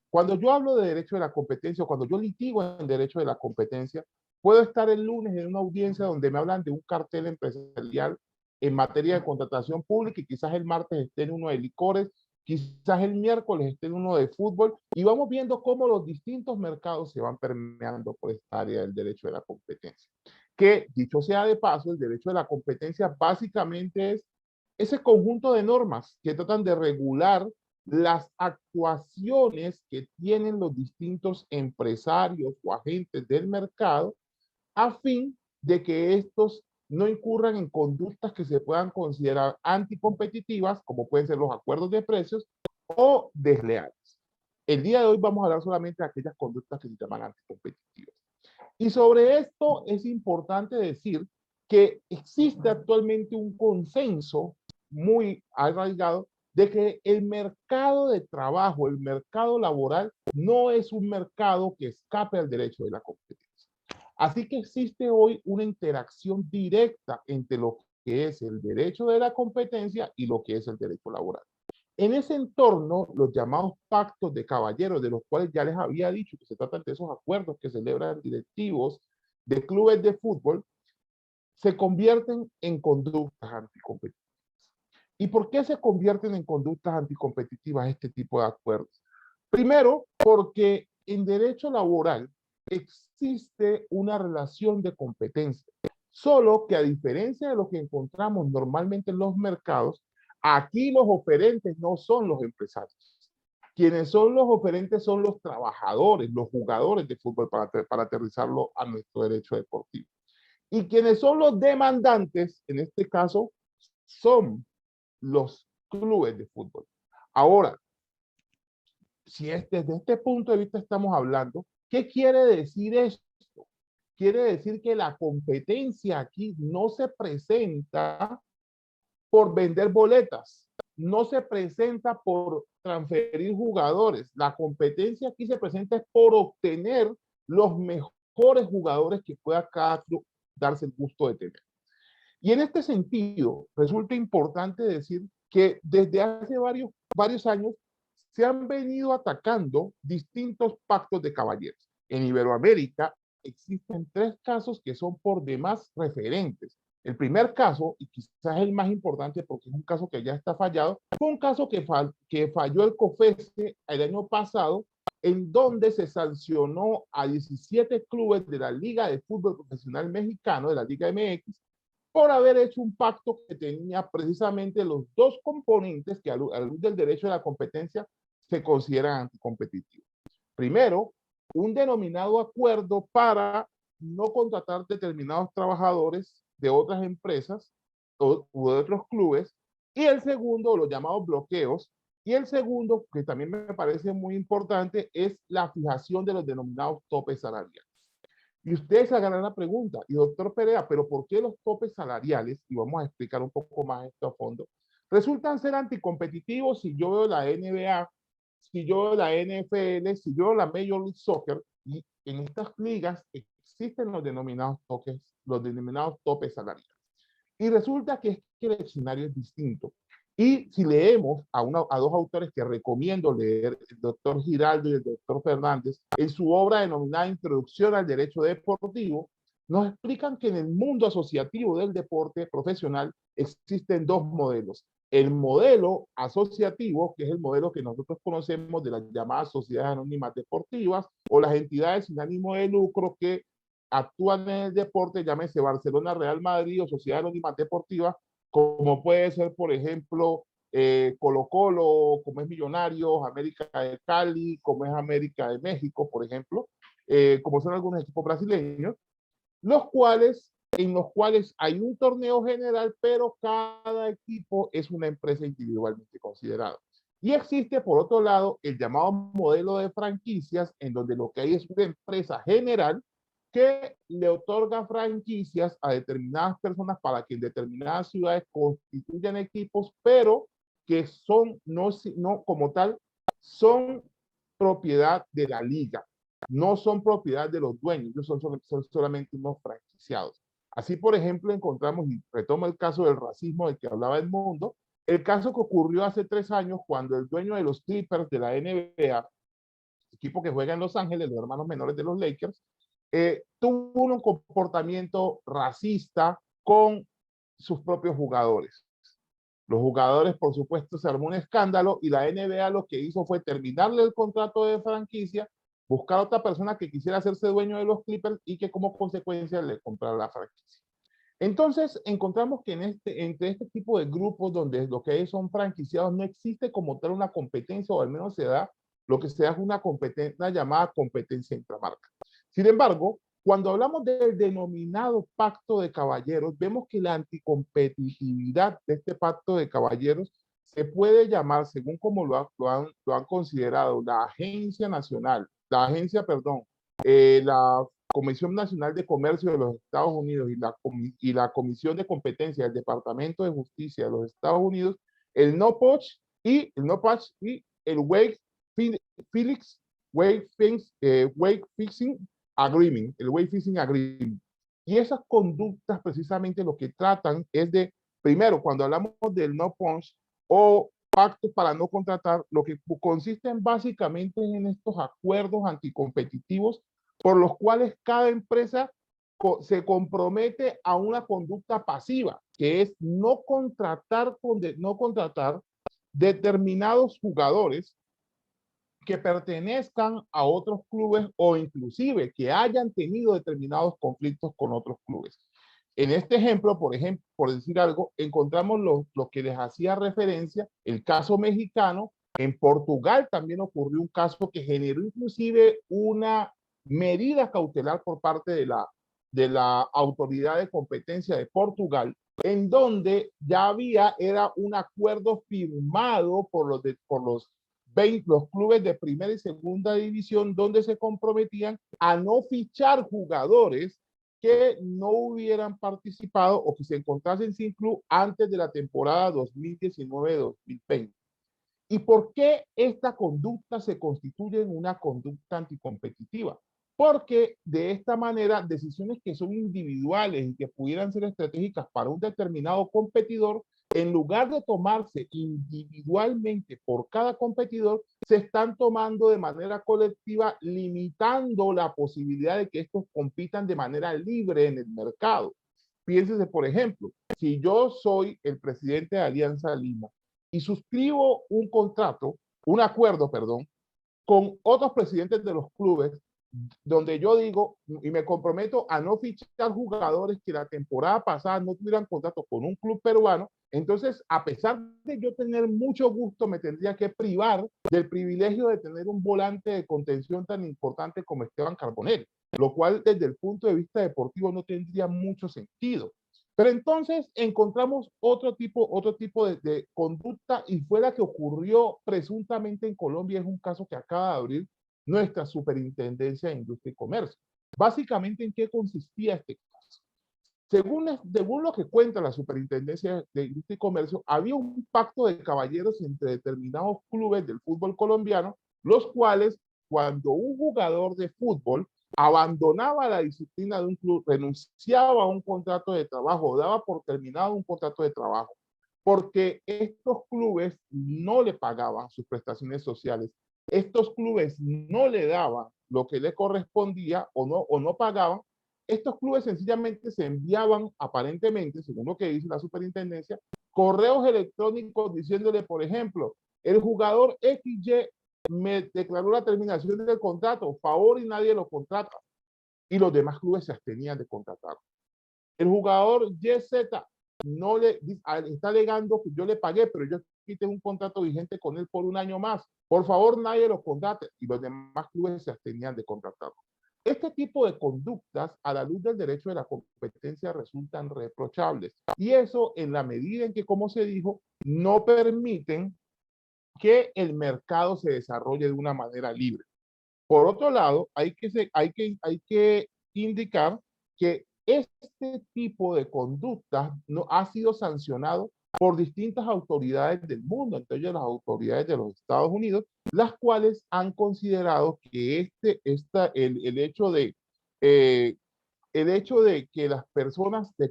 D: cuando yo hablo de derecho de la competencia o cuando yo litigo en derecho de la competencia, puedo estar el lunes en una audiencia donde me hablan de un cartel empresarial en materia de contratación pública y quizás el martes esté en uno de licores, quizás el miércoles esté en uno de fútbol y vamos viendo cómo los distintos mercados se van permeando por esta área del derecho de la competencia. Que, dicho sea de paso, el derecho de la competencia básicamente es ese conjunto de normas que tratan de regular las actuaciones que tienen los distintos empresarios o agentes del mercado a fin de que estos no incurran en conductas que se puedan considerar anticompetitivas, como pueden ser los acuerdos de precios, o desleales. El día de hoy vamos a hablar solamente de aquellas conductas que se llaman anticompetitivas. Y sobre esto es importante decir que existe actualmente un consenso muy arraigado de que el mercado de trabajo, el mercado laboral, no es un mercado que escape al derecho de la competencia. Así que existe hoy una interacción directa entre lo que es el derecho de la competencia y lo que es el derecho laboral. En ese entorno, los llamados pactos de caballeros, de los cuales ya les había dicho que se tratan de esos acuerdos que celebran directivos de clubes de fútbol, se convierten en conductas anticompetitivas. ¿Y por qué se convierten en conductas anticompetitivas este tipo de acuerdos? Primero, porque en derecho laboral existe una relación de competencia, solo que a diferencia de lo que encontramos normalmente en los mercados, aquí los oferentes no son los empresarios. Quienes son los oferentes son los trabajadores, los jugadores de fútbol, para aterrizarlo a nuestro derecho deportivo. Y quienes son los demandantes, en este caso, son los clubes de fútbol. Ahora, si desde este punto de vista estamos hablando, ¿qué quiere decir esto? Quiere decir que la competencia aquí no se presenta por vender boletas, no se presenta por transferir jugadores. La competencia aquí se presenta por obtener los mejores jugadores que pueda cada club darse el gusto de tener. Y en este sentido, resulta importante decir que desde hace varios años se han venido atacando distintos pactos de caballeros. En Iberoamérica existen 3 casos que son por demás referentes. El primer caso, y quizás el más importante porque es un caso que ya está fallado, fue un caso que falló el COFECE el año pasado, en donde se sancionó a 17 clubes de la Liga de Fútbol Profesional Mexicano, de la Liga MX, por haber hecho un pacto que tenía precisamente los 2 componentes que a luz del derecho de la competencia se consideran anticompetitivos. Primero, un denominado acuerdo para no contratar determinados trabajadores de otras empresas o de otros clubes, y el segundo, los llamados bloqueos, y el segundo, que también me parece muy importante, es la fijación de los denominados topes salariales. Y ustedes se hagan la pregunta, y doctor Perea, ¿pero por qué los topes salariales? Y vamos a explicar un poco más esto a fondo. Resultan ser anticompetitivos si yo veo la NBA, si yo veo la NFL, si yo veo la Major League Soccer, y en estas ligas existen los denominados topes salariales. Y resulta que el escenario es distinto. Y si leemos a 2 autores que recomiendo leer, el doctor Giraldo y el doctor Fernández, en su obra denominada Introducción al Derecho Deportivo, nos explican que en el mundo asociativo del deporte profesional existen 2 modelos. El modelo asociativo, que es el modelo que nosotros conocemos de las llamadas sociedades anónimas deportivas o las entidades sin ánimo de lucro que actúan en el deporte, llámese Barcelona, Real Madrid o Sociedad Anónima Deportiva, como puede ser, por ejemplo, Colo-Colo, como es Millonarios, América de Cali, como es América de México, por ejemplo, como son algunos equipos brasileños, en los cuales hay un torneo general, pero cada equipo es una empresa individualmente considerada. Y existe, por otro lado, el llamado modelo de franquicias, en donde lo que hay es una empresa general que le otorga franquicias a determinadas personas para que en determinadas ciudades constituyan equipos, pero que son, no como tal, son propiedad de la liga, no son propiedad de los dueños, ellos son solamente unos franquiciados. Así, por ejemplo, encontramos, y retomo el caso del racismo del que hablaba Edmundo, el caso que ocurrió hace 3 años cuando el dueño de los Clippers de la NBA, equipo que juega en Los Ángeles, los hermanos menores de los Lakers, tuvo un comportamiento racista con sus propios jugadores. Los jugadores, por supuesto, se armó un escándalo y la NBA lo que hizo fue terminarle el contrato de franquicia, buscar a otra persona que quisiera hacerse dueño de los Clippers y que como consecuencia le comprara la franquicia. Entonces, encontramos que entre este tipo de grupos donde lo que hay son franquiciados, no existe como tal una competencia, o al menos se da lo que se da una llamada competencia intramarca. Sin embargo, cuando hablamos del denominado pacto de caballeros, vemos que la anticompetitividad de este pacto de caballeros se puede llamar, según como lo han considerado la Comisión Nacional de Comercio de los Estados Unidos y la Comisión de Competencia del Departamento de Justicia de los Estados Unidos, el No-Poach y el Wake Fixing Agreement, el Wake Fixing Agreement. Y esas conductas precisamente lo que tratan es de, primero, cuando hablamos del No-Poach o pactos para no contratar, lo que consisten básicamente en estos acuerdos anticompetitivos por los cuales cada empresa se compromete a una conducta pasiva, que es no contratar determinados jugadores que pertenezcan a otros clubes o inclusive que hayan tenido determinados conflictos con otros clubes. En este ejemplo, por decir algo, encontramos lo que les hacía referencia, el caso mexicano. En Portugal también ocurrió un caso que generó inclusive una medida cautelar por parte de la autoridad de competencia de Portugal, en donde ya era un acuerdo firmado por los clubes de primera y segunda división, donde se comprometían a no fichar jugadores que no hubieran participado o que se encontrasen sin club antes de la temporada 2019-2020. ¿Y por qué esta conducta se constituye en una conducta anticompetitiva? Porque de esta manera decisiones que son individuales y que pudieran ser estratégicas para un determinado competidor, en lugar de tomarse individualmente por cada competidor, se están tomando de manera colectiva, limitando la posibilidad de que estos compitan de manera libre en el mercado. Piénsese, por ejemplo, si yo soy el presidente de Alianza Lima y suscribo un acuerdo, con otros presidentes de los clubes, donde yo digo y me comprometo a no fichar jugadores que la temporada pasada no tuvieran contrato con un club peruano, entonces, a pesar de yo tener mucho gusto, me tendría que privar del privilegio de tener un volante de contención tan importante como Esteban Carbonell, lo cual desde el punto de vista deportivo no tendría mucho sentido. Pero entonces encontramos otro tipo de conducta, y fue la que ocurrió presuntamente en Colombia. Es un caso que acaba de abrir nuestra Superintendencia de Industria y Comercio. Básicamente, ¿en qué consistía este caso? Según lo que cuenta la Superintendencia de Industria y Comercio, había un pacto de caballeros entre determinados clubes del fútbol colombiano, los cuales, cuando un jugador de fútbol abandonaba la disciplina de un club, renunciaba a un contrato de trabajo, daba por terminado un contrato de trabajo, porque estos clubes no le pagaban sus prestaciones sociales, estos clubes no le daban lo que le correspondía o no pagaban, estos clubes sencillamente se enviaban, aparentemente, según lo que dice la superintendencia, correos electrónicos diciéndole, por ejemplo, el jugador XY me declaró la terminación del contrato, favor, y nadie lo contrata. Y los demás clubes se abstenían de contratar. El jugador YZ está alegando que yo le pagué, pero yo aquí tengo un contrato vigente con él por un año más. Por favor, nadie lo contrate. Y los demás clubes se abstenían de contratarlo. Este tipo de conductas, a la luz del derecho de la competencia, resultan reprochables. Y eso en la medida en que, como se dijo, no permiten que el mercado se desarrolle de una manera libre. Por otro lado, hay que indicar que este tipo de conductas no ha sido sancionado por distintas autoridades del mundo, entre ellas las autoridades de los Estados Unidos, las cuales han considerado que el hecho de que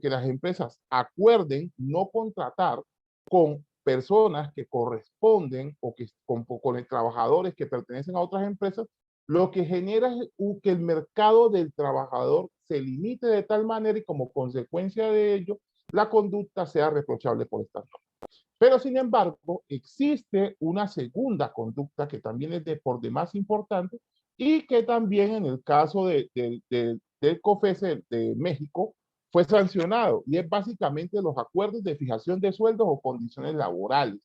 D: las empresas acuerden no contratar con personas que corresponden o con trabajadores que pertenecen a otras empresas, lo que genera es que el mercado del trabajador se limite de tal manera y como consecuencia de ello, la conducta sea reprochable por esta norma. Pero sin embargo, existe una segunda conducta que también es por demás importante y que también en el caso del COFECE de México fue sancionado, y es básicamente los acuerdos de fijación de sueldos o condiciones laborales.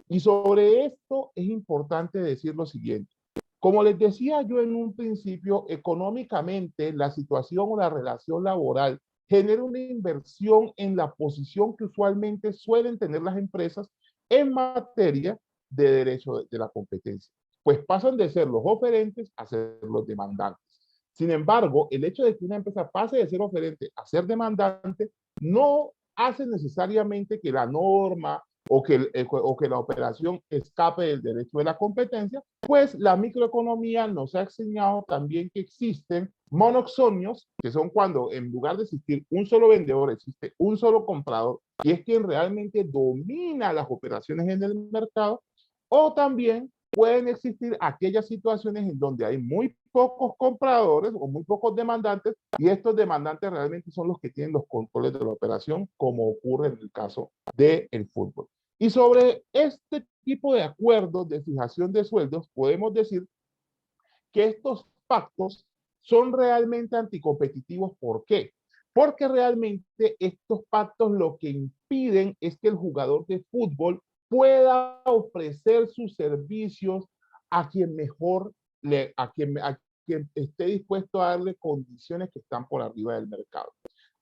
D: Y sobre esto es importante decir lo siguiente. Como les decía yo en un principio, económicamente la situación o la relación laboral genera una inversión en la posición que usualmente suelen tener las empresas en materia de derecho de la competencia. Pues pasan de ser los oferentes a ser los demandantes. Sin embargo, el hecho de que una empresa pase de ser oferente a ser demandante no hace necesariamente que la norma o que la operación escape del derecho de la competencia, pues la microeconomía nos ha enseñado también que existen monoxonios, que son cuando en lugar de existir un solo vendedor, existe un solo comprador, y es quien realmente domina las operaciones en el mercado, o también pueden existir aquellas situaciones en donde hay muy pocos compradores o muy pocos demandantes, y estos demandantes realmente son los que tienen los controles de la operación, como ocurre en el caso del fútbol. Y sobre este tipo de acuerdos de fijación de sueldos, podemos decir que estos pactos son realmente anticompetitivos. ¿Por qué? Porque realmente estos pactos lo que impiden es que el jugador de fútbol pueda ofrecer sus servicios a quien mejor, a quien esté dispuesto a darle condiciones que están por arriba del mercado.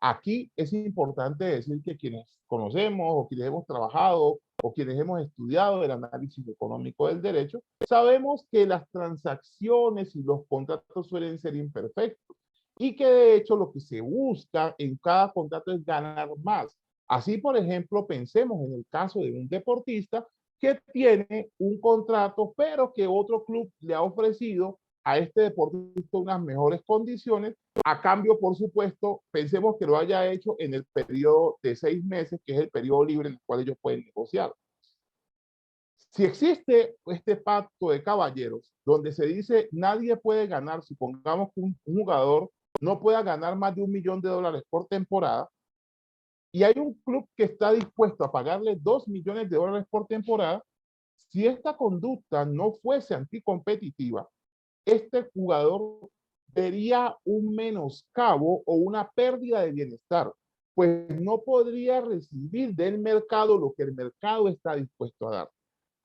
D: Aquí es importante decir que quienes conocemos o quienes hemos trabajado o quienes hemos estudiado el análisis económico del derecho, sabemos que las transacciones y los contratos suelen ser imperfectos y que de hecho lo que se busca en cada contrato es ganar más. Así, por ejemplo, pensemos en el caso de un deportista que tiene un contrato, pero que otro club le ha ofrecido a este deportista unas mejores condiciones. A cambio, por supuesto, pensemos que lo haya hecho en el periodo de 6 meses, que es el periodo libre en el cual ellos pueden negociar. Si existe este pacto de caballeros, donde se dice nadie puede ganar, supongamos que un jugador no pueda ganar más de $1 millón por temporada, y hay un club que está dispuesto a pagarle $2 millones por temporada, si esta conducta no fuese anticompetitiva, este jugador vería un menoscabo o una pérdida de bienestar, pues no podría recibir del mercado lo que el mercado está dispuesto a dar.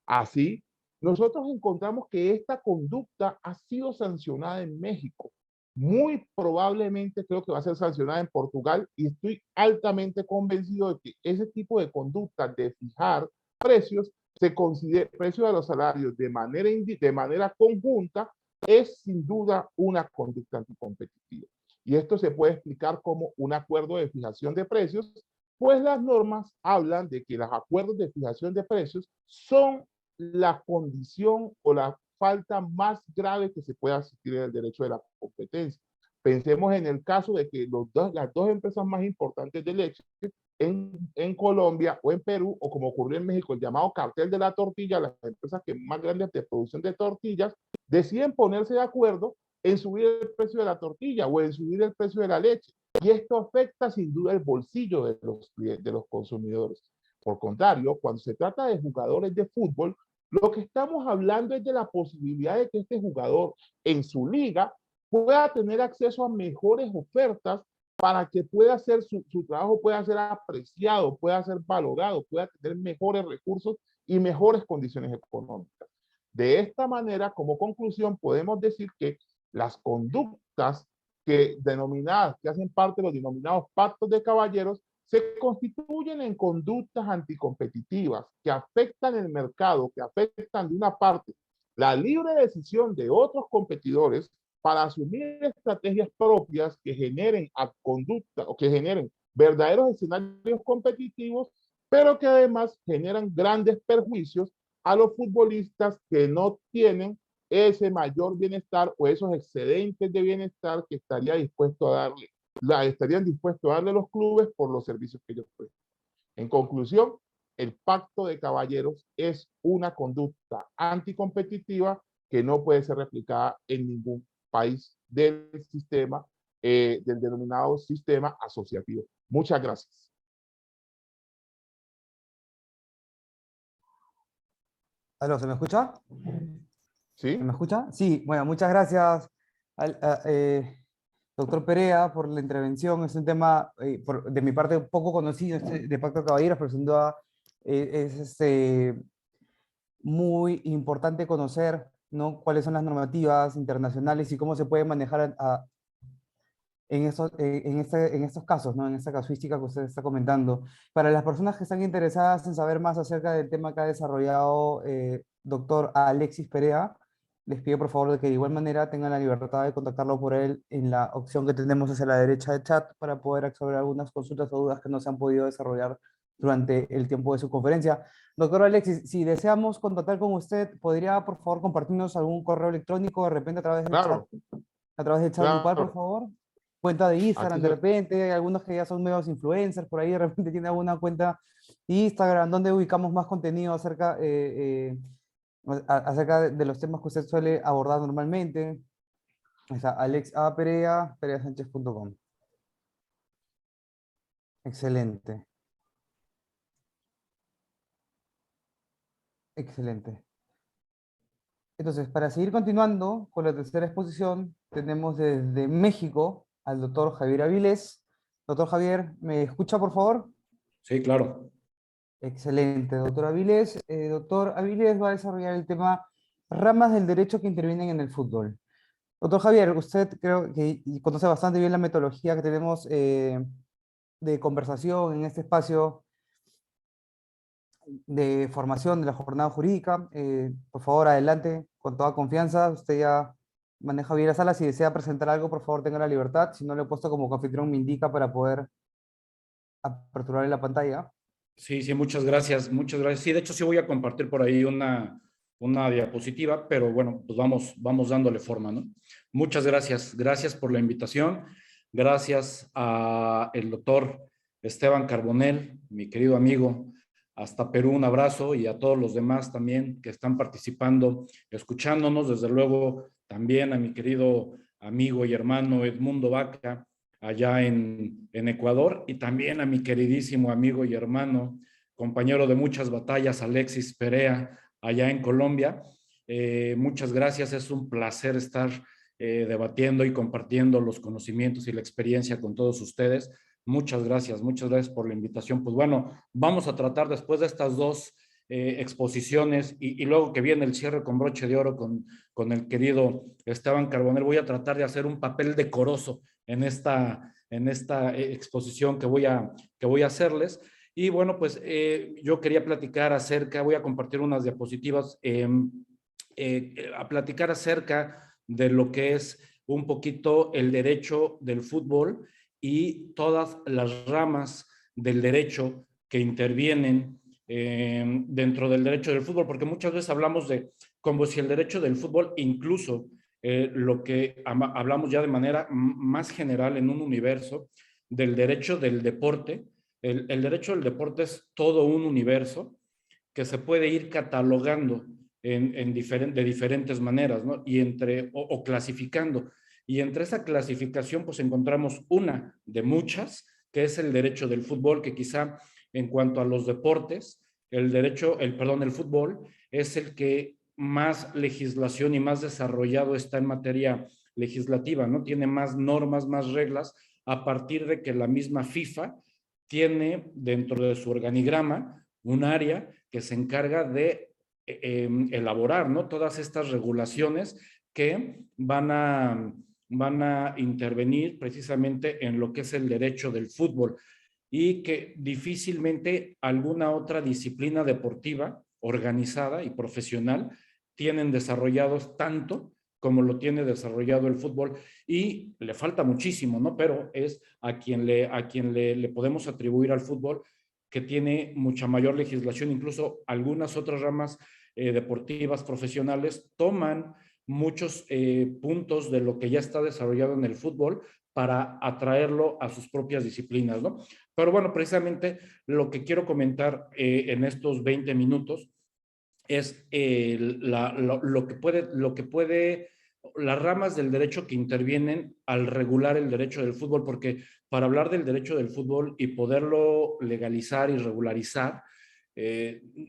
D: Así, nosotros encontramos que esta conducta ha sido sancionada en México. Muy probablemente creo que va a ser sancionada en Portugal, y estoy altamente convencido de que ese tipo de conducta de fijar precios, se considera precio de los salarios de manera conjunta, es sin duda una conducta anticompetitiva. Y esto se puede explicar como un acuerdo de fijación de precios, pues las normas hablan de que los acuerdos de fijación de precios son la condición o la falta más grave que se puede asistir en el derecho de la competencia. Pensemos en el caso de que las dos empresas más importantes de leche en Colombia o en Perú, o como ocurrió en México, el llamado cartel de la tortilla, las empresas que más grandes de producción de tortillas, deciden ponerse de acuerdo en subir el precio de la tortilla o en subir el precio de la leche. Y esto afecta sin duda el bolsillo de los consumidores. Por contrario, cuando se trata de jugadores de fútbol, lo que estamos hablando es de la posibilidad de que este jugador en su liga pueda tener acceso a mejores ofertas para que pueda hacer su trabajo, pueda ser apreciado, pueda ser valorado, pueda tener mejores recursos y mejores condiciones económicas. De esta manera, como conclusión, podemos decir que las conductas que hacen parte de los denominados pactos de caballeros, se constituyen en conductas anticompetitivas que afectan el mercado, que afectan de una parte la libre decisión de otros competidores para asumir estrategias propias que generen conducta o que generen verdaderos escenarios competitivos, pero que además generan grandes perjuicios a los futbolistas que no tienen ese mayor bienestar o esos excedentes de bienestar que estarían dispuestos a darle los clubes por los servicios que ellos prestan. En conclusión, el pacto de caballeros es una conducta anticompetitiva que no puede ser replicada en ningún país del sistema, del denominado sistema asociativo. Muchas gracias.
A: ¿Aló, se me escucha?
D: ¿Sí?
A: ¿Se me escucha? Sí, bueno, muchas gracias, doctor Perea, por la intervención. Es un tema, de mi parte, un poco conocido, de Pacto de Caballeros, pero sin duda es muy importante conocer, ¿no?, cuáles son las normativas internacionales y cómo se puede manejar en estos casos, ¿no?, en esta casuística que usted está comentando. Para las personas que están interesadas en saber más acerca del tema que ha desarrollado doctor Alexis Perea, les pido por favor de que de igual manera tengan la libertad de contactarlo por él en la opción que tenemos hacia la derecha de chat para poder acceder a algunas consultas o dudas que no se han podido desarrollar durante el tiempo de su conferencia. Doctor Alexis, si deseamos contactar con usted, ¿podría por favor compartirnos algún correo electrónico de repente a través del
D: Claro,
A: chat grupal, por
D: claro.
A: favor? Cuenta de Instagram,
D: Aquí
A: de
D: se,
A: repente, hay algunos que ya son medios influencers, por ahí de repente tiene alguna cuenta de Instagram, donde ubicamos más contenido acerca de los temas que usted suele abordar normalmente. O sea, Alex A. Perea, pereasanchez.com. Excelente. Excelente. Entonces, para seguir continuando con la tercera exposición, tenemos desde México al doctor Javier Avilés. Doctor Javier, ¿me escucha, por favor?
E: Sí, claro.
A: Excelente, doctor Avilés. Doctor Avilés va a desarrollar el tema ramas del derecho que intervienen en el fútbol. Doctor Javier, usted creo que conoce bastante bien la metodología que tenemos de conversación en este espacio de formación de la jornada jurídica. Por favor, adelante, con toda confianza. Usted ya maneja bien la sala. Si desea presentar algo, por favor, tenga la libertad. Si no, le he puesto como anfitrión, me indica para poder aperturar en la pantalla.
E: Sí, sí, muchas gracias, muchas gracias. Sí, de hecho sí voy a compartir por ahí una diapositiva, pero bueno, pues vamos dándole forma, ¿no? Muchas gracias, gracias por la invitación. Gracias a el doctor Esteban Carbonell, mi querido amigo, hasta Perú, un abrazo, y a todos los demás también que están participando, escuchándonos, desde luego también a mi querido amigo y hermano Edmundo Vaca, allá en Ecuador, y también a mi queridísimo amigo y hermano, compañero de muchas batallas, Alexis Perea, allá en Colombia. Muchas gracias, es un placer estar debatiendo y compartiendo los conocimientos y la experiencia con todos ustedes. Muchas gracias por la invitación. Pues bueno, vamos a tratar después de estas dos exposiciones y luego que viene el cierre con broche de oro con el querido Esteban Carbonell, voy a tratar de hacer un papel decoroso en esta exposición que voy a hacerles. Y bueno, pues yo quería platicar voy a compartir unas diapositivas, a platicar acerca de lo que es un poquito el derecho del fútbol y todas las ramas del derecho que intervienen dentro del derecho del fútbol, porque muchas veces hablamos de como si el derecho del fútbol, incluso lo que hablamos ya de manera más general en un universo del derecho del deporte. El derecho del deporte es todo un universo que se puede ir catalogando de diferentes maneras, ¿no? Y o clasificando. Y entre esa clasificación, pues encontramos una de muchas, que es el derecho del fútbol, que quizá en cuanto a los deportes, el fútbol es el que más legislación y más desarrollado está en materia legislativa, ¿no? Tiene más normas, más reglas a partir de que la misma FIFA tiene dentro de su organigrama un área que se encarga de elaborar, ¿no?, todas estas regulaciones que van a intervenir precisamente en lo que es el derecho del fútbol, y que difícilmente alguna otra disciplina deportiva organizada y profesional tienen desarrollados tanto como lo tiene desarrollado el fútbol, y le falta muchísimo, ¿no? Pero es a quien le podemos atribuir al fútbol, que tiene mucha mayor legislación. Incluso algunas otras ramas deportivas profesionales toman muchos puntos de lo que ya está desarrollado en el fútbol para atraerlo a sus propias disciplinas, ¿no? Pero bueno, precisamente lo que quiero comentar en estos 20 minutos es lo que puede, las ramas del derecho que intervienen al regular el derecho del fútbol, porque para hablar del derecho del fútbol y poderlo legalizar y regularizar,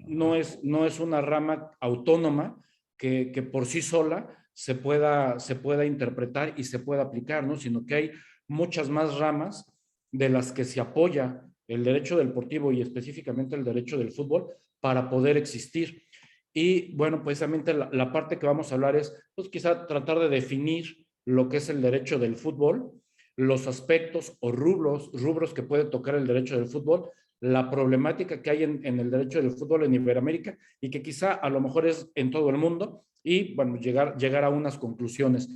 E: no es una rama autónoma que por sí sola se pueda interpretar y se pueda aplicar, ¿no? Sino que hay muchas más ramas de las que se apoya el derecho deportivo y específicamente el derecho del fútbol para poder existir. Y bueno, precisamente la parte que vamos a hablar es, pues quizá tratar de definir lo que es el derecho del fútbol, los aspectos o rubros que puede tocar el derecho del fútbol, la problemática que hay en el derecho del fútbol en Iberoamérica y que quizá a lo mejor es en todo el mundo, y bueno, llegar a unas conclusiones.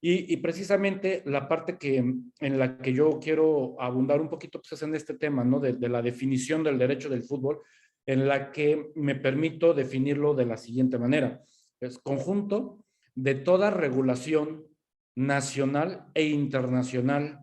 E: Y precisamente la parte en la que yo quiero abundar un poquito pues es en este tema, ¿no? De la definición del derecho del fútbol, en la que me permito definirlo de la siguiente manera. Es conjunto de toda regulación nacional e internacional,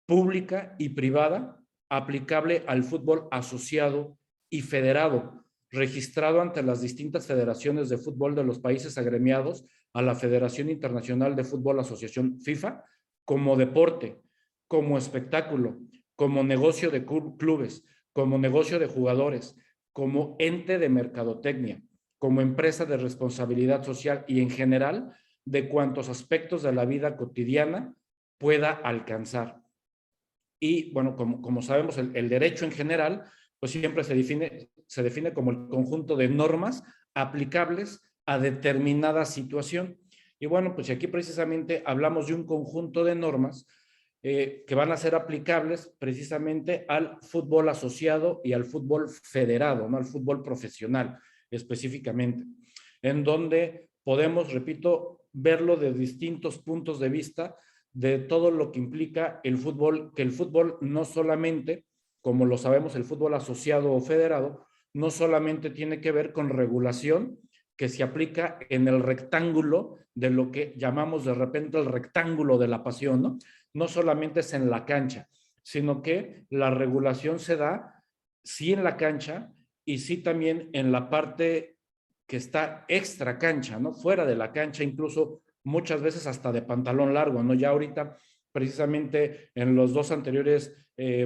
E: pública y privada, aplicable al fútbol asociado y federado, registrado ante las distintas federaciones de fútbol de los países agremiados a la Federación Internacional de Fútbol Asociación FIFA, como deporte, como espectáculo, como negocio de clubes, como negocio de jugadores, como ente de mercadotecnia, como empresa de responsabilidad social y en general de cuantos aspectos de la vida cotidiana pueda alcanzar. Y bueno, como sabemos, el derecho en general, pues siempre se define como el conjunto de normas aplicables a determinada situación. Y bueno, pues aquí precisamente hablamos de un conjunto de normas que van a ser aplicables precisamente al fútbol asociado y al fútbol federado, ¿no? Al fútbol profesional específicamente, en donde podemos, repito, verlo de distintos puntos de vista de todo lo que implica el fútbol, que el fútbol no solamente, como lo sabemos, el fútbol asociado o federado, no solamente tiene que ver con regulación que se aplica en el rectángulo de lo que llamamos de repente el rectángulo de la pasión, ¿no? No solamente es en la cancha, sino que la regulación se da sí en la cancha y sí también en la parte que está extra cancha, ¿no? Fuera de la cancha, incluso muchas veces hasta de pantalón largo, ¿no? Ya ahorita, precisamente en los dos anteriores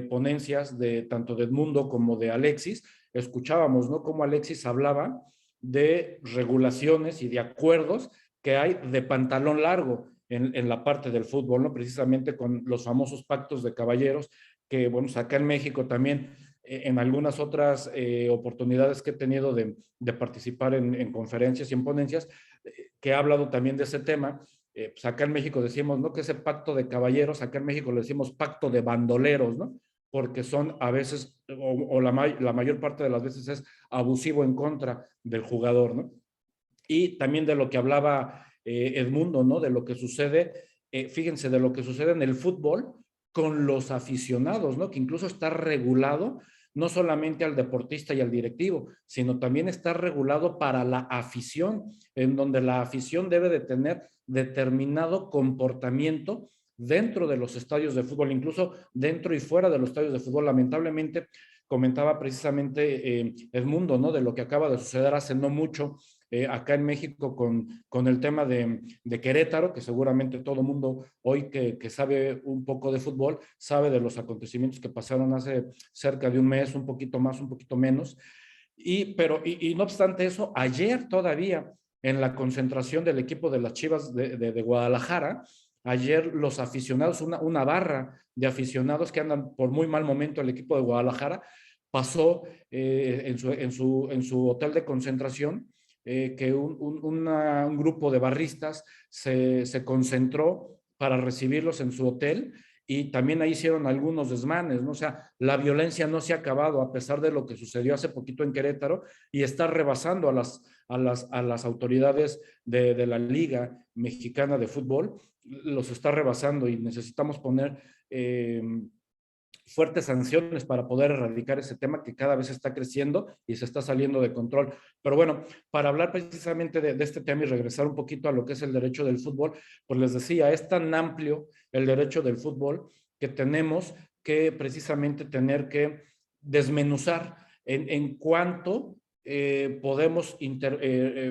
E: ponencias de tanto de Edmundo como de Alexis, escuchábamos, ¿no? Cómo Alexis hablaba de regulaciones y de acuerdos que hay de pantalón largo en la parte del fútbol, ¿no? Precisamente con los famosos pactos de caballeros, que, bueno, acá en México también, en algunas otras oportunidades que he tenido de participar en conferencias y en ponencias, que he hablado también de ese tema, pues acá en México decimos, ¿no? Que ese pacto de caballeros, acá en México le decimos pacto de bandoleros, ¿no? Porque son a veces, o la mayor parte de las veces es abusivo en contra del jugador, ¿no? Y también de lo que hablaba Edmundo, ¿no? De lo que sucede, fíjense, de lo que sucede en el fútbol con los aficionados, ¿no? Que incluso está regulado no solamente al deportista y al directivo, sino también está regulado para la afición, en donde la afición debe de tener determinado comportamiento dentro de los estadios de fútbol, incluso dentro y fuera de los estadios de fútbol. Lamentablemente, comentaba precisamente Edmundo, ¿no? De lo que acaba de suceder hace no mucho acá en México con el tema de Querétaro, que seguramente todo el mundo hoy que sabe un poco de fútbol, sabe de los acontecimientos que pasaron hace cerca de un mes, un poquito más, un poquito menos. Y no obstante eso, ayer todavía en la concentración del equipo de las Chivas de Guadalajara, Ayer los aficionados, una barra de aficionados que andan por muy mal momento el equipo de Guadalajara, pasó en su hotel de concentración, que un grupo de barristas se concentró para recibirlos en su hotel y también ahí hicieron algunos desmanes, ¿no? O sea, la violencia no se ha acabado a pesar de lo que sucedió hace poquito en Querétaro y está rebasando a las autoridades de la Liga Mexicana de Fútbol, los está rebasando y necesitamos poner fuertes sanciones para poder erradicar ese tema que cada vez está creciendo y se está saliendo de control. Pero bueno, para hablar precisamente de este tema y regresar un poquito a lo que es el derecho del fútbol, pues les decía, es tan amplio el derecho del fútbol que tenemos que precisamente tener que desmenuzar en cuánto podemos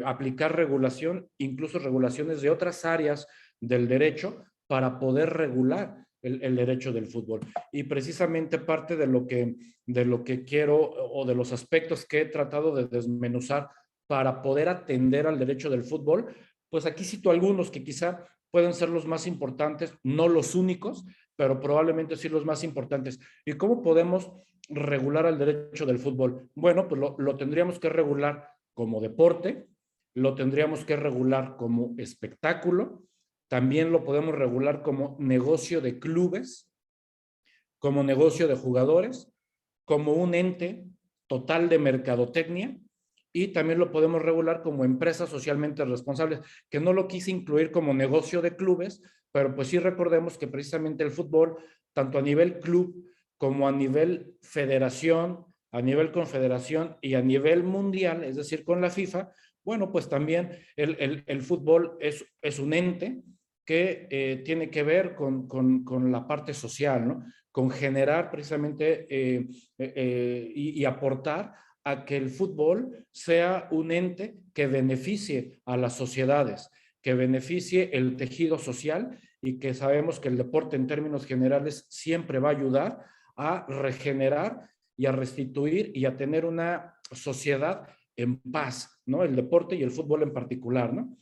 E: aplicar regulación, incluso regulaciones de otras áreas del derecho para poder regular el derecho del fútbol. Y precisamente parte de lo que quiero o de los aspectos que he tratado de desmenuzar para poder atender al derecho del fútbol, pues aquí cito algunos que quizá pueden ser los más importantes, no los únicos, pero probablemente sí los más importantes. ¿Y cómo podemos regular el derecho del fútbol? Bueno, pues lo tendríamos que regular como deporte, lo tendríamos que regular como espectáculo, también lo podemos regular como negocio de clubes, como negocio de jugadores, como un ente total de mercadotecnia y también lo podemos regular como empresas socialmente responsables, que no lo quise incluir como negocio de clubes, pero pues sí recordemos que precisamente el fútbol, tanto a nivel club como a nivel federación, a nivel confederación y a nivel mundial, es decir, con la FIFA, bueno, pues también el fútbol es un ente que tiene que ver con la parte social, ¿no? Con generar precisamente y aportar a que el fútbol sea un ente que beneficie a las sociedades, que beneficie el tejido social y que sabemos que el deporte en términos generales siempre va a ayudar a regenerar y a restituir y a tener una sociedad en paz, ¿no? El deporte y el fútbol en particular, ¿no?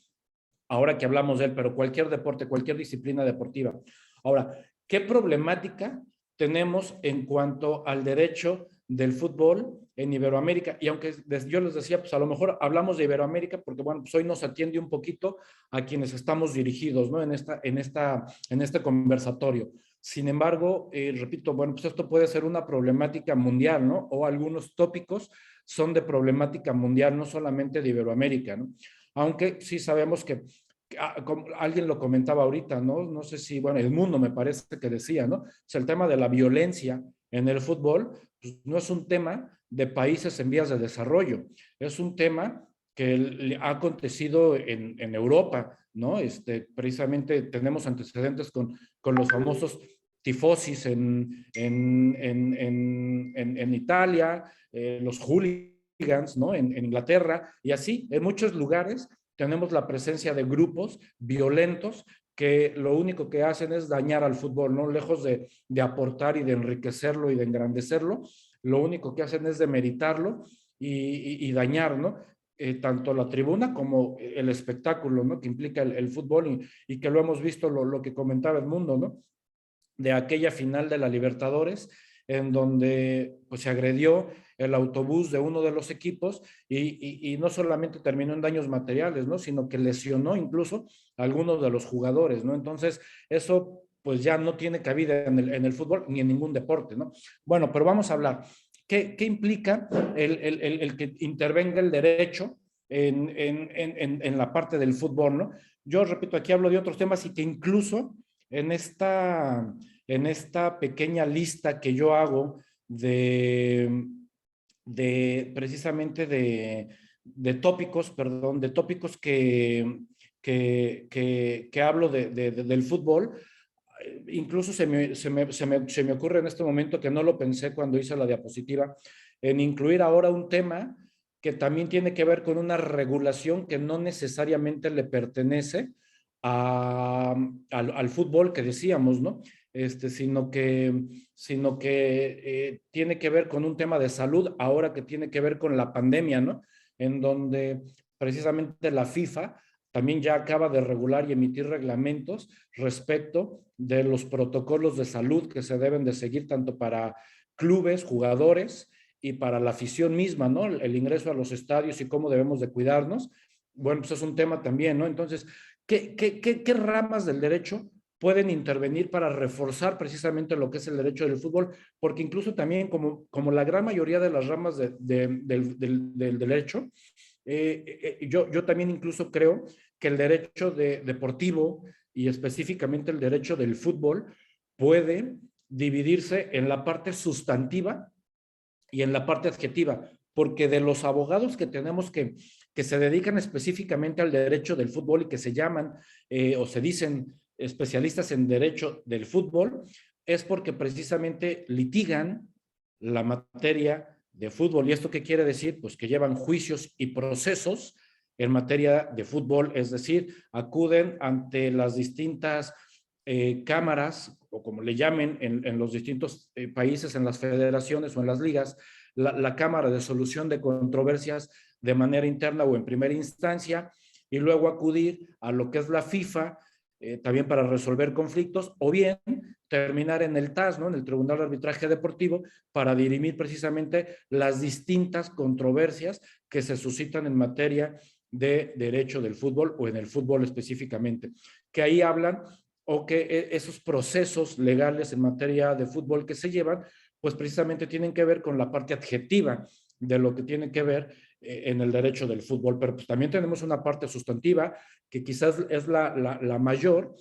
E: Ahora que hablamos de él, pero cualquier deporte, cualquier disciplina deportiva. Ahora, ¿qué problemática tenemos en cuanto al derecho del fútbol en Iberoamérica? Y aunque yo les decía, pues a lo mejor hablamos de Iberoamérica porque, bueno, pues hoy nos atiende un poquito a quienes estamos dirigidos, ¿no? En este conversatorio. Sin embargo, repito, bueno, pues esto puede ser una problemática mundial, ¿no? O algunos tópicos son de problemática mundial, no solamente de Iberoamérica, ¿no? Aunque sí sabemos que como alguien lo comentaba ahorita, ¿no? No sé si, bueno, el mundo me parece que decía, ¿no? O sea, el tema de la violencia en el fútbol, pues no es un tema de países en vías de desarrollo, es un tema que ha acontecido en Europa, ¿no? Precisamente tenemos antecedentes con los famosos tifosis en Italia, los hooligans, ¿no? En Inglaterra, y así, en muchos lugares tenemos la presencia de grupos violentos que lo único que hacen es dañar al fútbol, ¿no? Lejos de aportar y de enriquecerlo y de engrandecerlo, lo único que hacen es demeritarlo y dañar, ¿no? Tanto la tribuna como el espectáculo, ¿no? Que implica el fútbol y que lo hemos visto, lo que comentaba Edmundo, ¿no? De aquella final de la Libertadores, en donde pues, se agredió el autobús de uno de los equipos y no solamente terminó en daños materiales, ¿no? Sino que lesionó incluso a algunos de los jugadores, ¿no? Entonces, eso pues ya no tiene cabida en el fútbol ni en ningún deporte, ¿no? Bueno, pero vamos a hablar. ¿Qué implica el que intervenga el derecho en la parte del fútbol, ¿no? Yo repito, aquí hablo de otros temas y que incluso en esta pequeña lista que yo hago precisamente de tópicos, perdón, de tópicos que hablo del fútbol, incluso se me ocurre en este momento que no lo pensé cuando hice la diapositiva, en incluir ahora un tema que también tiene que ver con una regulación que no necesariamente le pertenece al fútbol que decíamos, ¿no? Sino que tiene que ver con un tema de salud, ahora que tiene que ver con la pandemia, ¿no? En donde precisamente la FIFA también ya acaba de regular y emitir reglamentos respecto de los protocolos de salud que se deben de seguir tanto para clubes, jugadores y para la afición misma, ¿no? El ingreso a los estadios y cómo debemos de cuidarnos. Bueno, pues es un tema también, ¿no? Entonces, ¿qué ramas del derecho pueden intervenir para reforzar precisamente lo que es el derecho del fútbol? Porque incluso también, como la gran mayoría de las ramas del derecho, yo también incluso creo que el derecho deportivo y específicamente el derecho del fútbol puede dividirse en la parte sustantiva y en la parte adjetiva, porque de los abogados que tenemos que se dedican específicamente al derecho del fútbol y que se llaman o se dicen especialistas en derecho del fútbol, es porque precisamente litigan la materia de fútbol. ¿Y esto qué quiere decir? Pues que llevan juicios y procesos en materia de fútbol, es decir, acuden ante las distintas cámaras, o como le llamen en los distintos países, en las federaciones o en las ligas, la Cámara de Solución de Controversias de manera interna o en primera instancia, y luego acudir a lo que es la FIFA, también para resolver conflictos, o bien terminar en el TAS, ¿no? En el Tribunal de Arbitraje Deportivo, para dirimir precisamente las distintas controversias que se suscitan en materia de derecho del fútbol o en el fútbol específicamente, que ahí hablan o que esos procesos legales en materia de fútbol que se llevan, pues precisamente tienen que ver con la parte adjetiva de lo que tiene que ver en el derecho del fútbol, pero pues también tenemos una parte sustantiva que quizás es la mayor,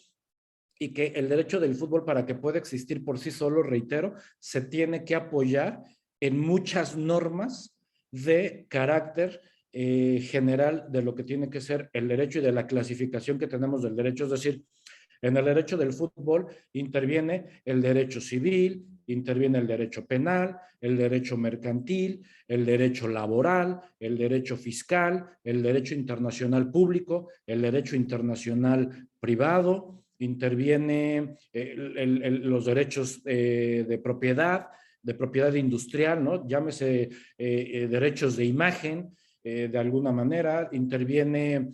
E: y que el derecho del fútbol, para que pueda existir por sí solo, reitero, se tiene que apoyar en muchas normas de carácter general de lo que tiene que ser el derecho y de la clasificación que tenemos del derecho. Es decir, en el derecho del fútbol interviene el derecho civil, interviene el derecho penal, el derecho mercantil, el derecho laboral, el derecho fiscal, el derecho internacional público, el derecho internacional privado, interviene los derechos de propiedad industrial, ¿no? Llámese derechos de imagen, de alguna manera, interviene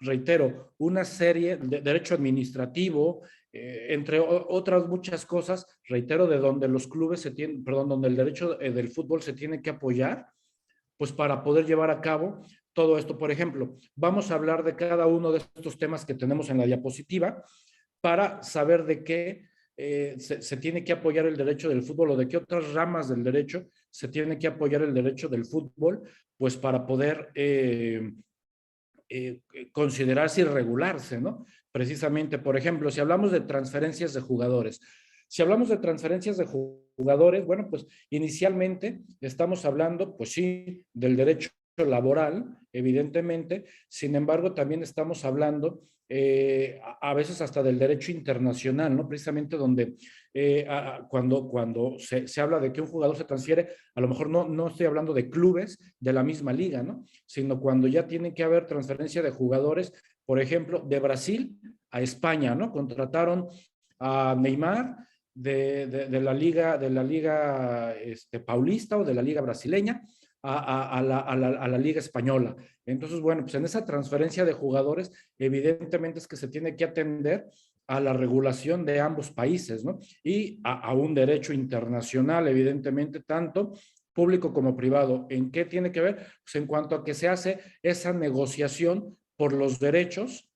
E: reitero, una serie de derecho administrativo, entre otras muchas cosas, reitero, de donde los clubes se tienen, perdón, donde el derecho del fútbol se tiene que apoyar, pues para poder llevar a cabo todo esto. Por ejemplo, vamos a hablar de cada uno de estos temas que tenemos en la diapositiva para saber de qué se tiene que apoyar el derecho del fútbol o de qué otras ramas del derecho se tiene que apoyar el derecho del fútbol, pues para poder considerarse y regularse, ¿no? Precisamente, por ejemplo, si hablamos de transferencias de jugadores, bueno, pues inicialmente estamos hablando, pues sí, del derecho laboral, evidentemente, sin embargo, también estamos hablando a veces hasta del derecho internacional, ¿no? Precisamente donde cuando se habla de que un jugador se transfiere, a lo mejor no estoy hablando de clubes de la misma liga, ¿no? Sino cuando ya tiene que haber transferencia de jugadores, por ejemplo, de Brasil a España, ¿no? Contrataron a Neymar de la liga paulista o de la liga brasileña a la liga española. Entonces, bueno, pues en esa transferencia de jugadores, evidentemente es que se tiene que atender a la regulación de ambos países, ¿no? Y a un derecho internacional, evidentemente, tanto público como privado. ¿En qué tiene que ver? Pues en cuanto a que se hace esa negociación por los derechos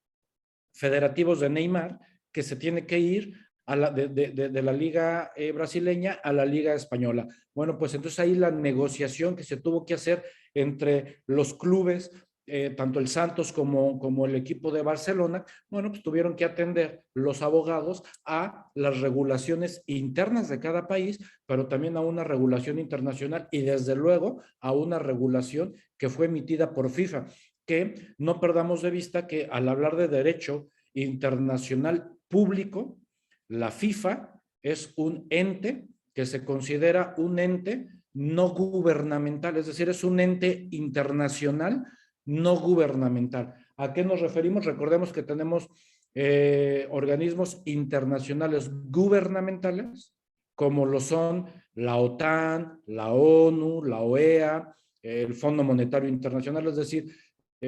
E: federativos de Neymar, que se tiene que ir de la liga brasileña a la liga española. Bueno, pues entonces ahí la negociación que se tuvo que hacer entre los clubes, tanto el Santos como el equipo de Barcelona, bueno, pues tuvieron que atender los abogados a las regulaciones internas de cada país, pero también a una regulación internacional y desde luego a una regulación que fue emitida por FIFA, que no perdamos de vista que al hablar de derecho internacional público, la FIFA es un ente que se considera un ente no gubernamental, es decir, es un ente internacional no gubernamental. ¿A qué nos referimos? Recordemos que tenemos organismos internacionales gubernamentales, como lo son la OTAN, la ONU, la OEA, el Fondo Monetario Internacional, es decir,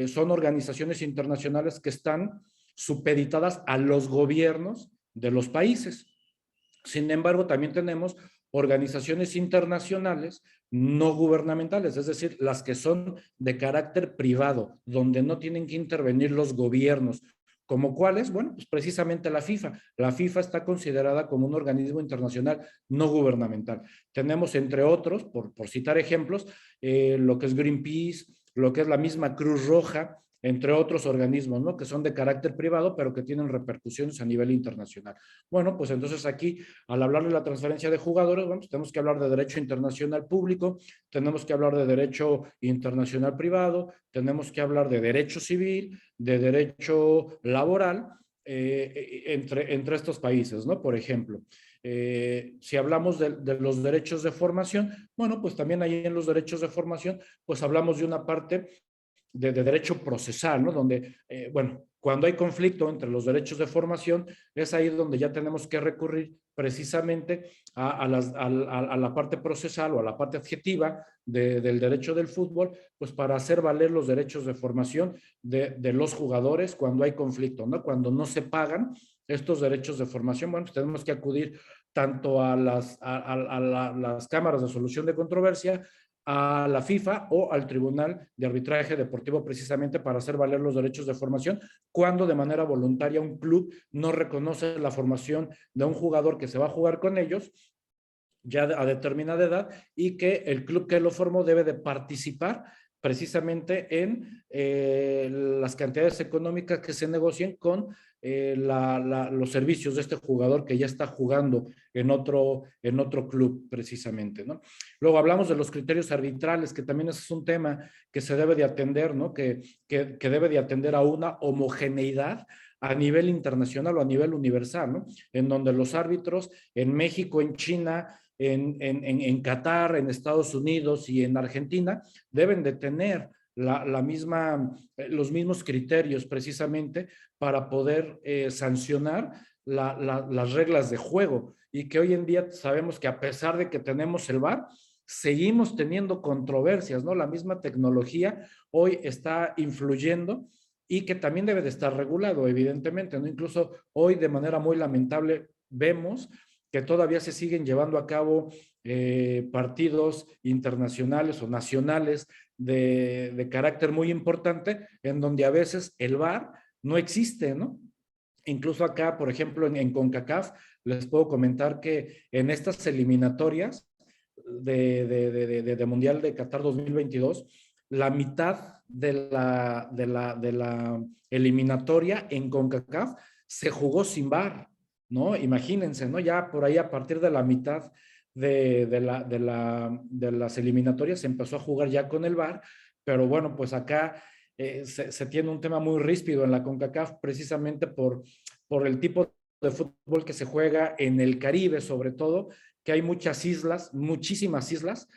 E: son organizaciones internacionales que están supeditadas a los gobiernos de los países. Sin embargo, también tenemos organizaciones internacionales no gubernamentales, es decir, las que son de carácter privado, donde no tienen que intervenir los gobiernos. ¿Como cuáles? Bueno, pues precisamente la FIFA. La FIFA está considerada como un organismo internacional no gubernamental. Tenemos, entre otros, por citar ejemplos, lo que es Greenpeace, lo que es la misma Cruz Roja, entre otros organismos, ¿no? Que son de carácter privado, pero que tienen repercusiones a nivel internacional. Bueno, pues entonces aquí, al hablar de la transferencia de jugadores, bueno, pues tenemos que hablar de derecho internacional público, tenemos que hablar de derecho internacional privado, tenemos que hablar de derecho civil, de derecho laboral, entre estos países, ¿no? Por ejemplo, si hablamos de los derechos de formación, bueno, pues también ahí en los derechos de formación, pues hablamos de una parte de derecho procesal, ¿no? Donde, bueno, cuando hay conflicto entre los derechos de formación, es ahí donde ya tenemos que recurrir precisamente a la parte procesal o a la parte adjetiva del derecho del fútbol, pues para hacer valer los derechos de formación de los jugadores cuando hay conflicto, ¿no? Cuando no se pagan estos derechos de formación, bueno, pues tenemos que acudir tanto a las cámaras de solución de controversia, a la FIFA o al Tribunal de Arbitraje Deportivo precisamente para hacer valer los derechos de formación cuando de manera voluntaria un club no reconoce la formación de un jugador que se va a jugar con ellos ya a determinada edad y que el club que lo formó debe de participar precisamente en las cantidades económicas que se negocien con los servicios de este jugador que ya está jugando en otro club precisamente, ¿no? Luego hablamos de los criterios arbitrales, que también es un tema que se debe de atender, ¿no? Que debe de atender a una homogeneidad a nivel internacional o a nivel universal, ¿no? En donde los árbitros en México, en China, en Qatar, en Estados Unidos y en Argentina deben de tener los mismos criterios precisamente para poder sancionar las reglas de juego, y que hoy en día sabemos que a pesar de que tenemos el VAR, seguimos teniendo controversias, ¿no? La misma tecnología hoy está influyendo y que también debe de estar regulado, evidentemente, ¿no? Incluso hoy de manera muy lamentable vemos que todavía se siguen llevando a cabo partidos internacionales o nacionales de carácter muy importante, en donde a veces el VAR no existe, ¿no? Incluso acá, por ejemplo, en CONCACAF, les puedo comentar que en estas eliminatorias de Mundial de Qatar 2022, la mitad de la eliminatoria en CONCACAF se jugó sin VAR, ¿no? Imagínense, ¿no? Ya por ahí a partir de la mitad de las eliminatorias se empezó a jugar ya con el VAR, pero bueno, pues acá se tiene un tema muy ríspido en la CONCACAF precisamente por el tipo de fútbol que se juega en el Caribe, sobre todo, que hay muchas islas, muchísimas islas,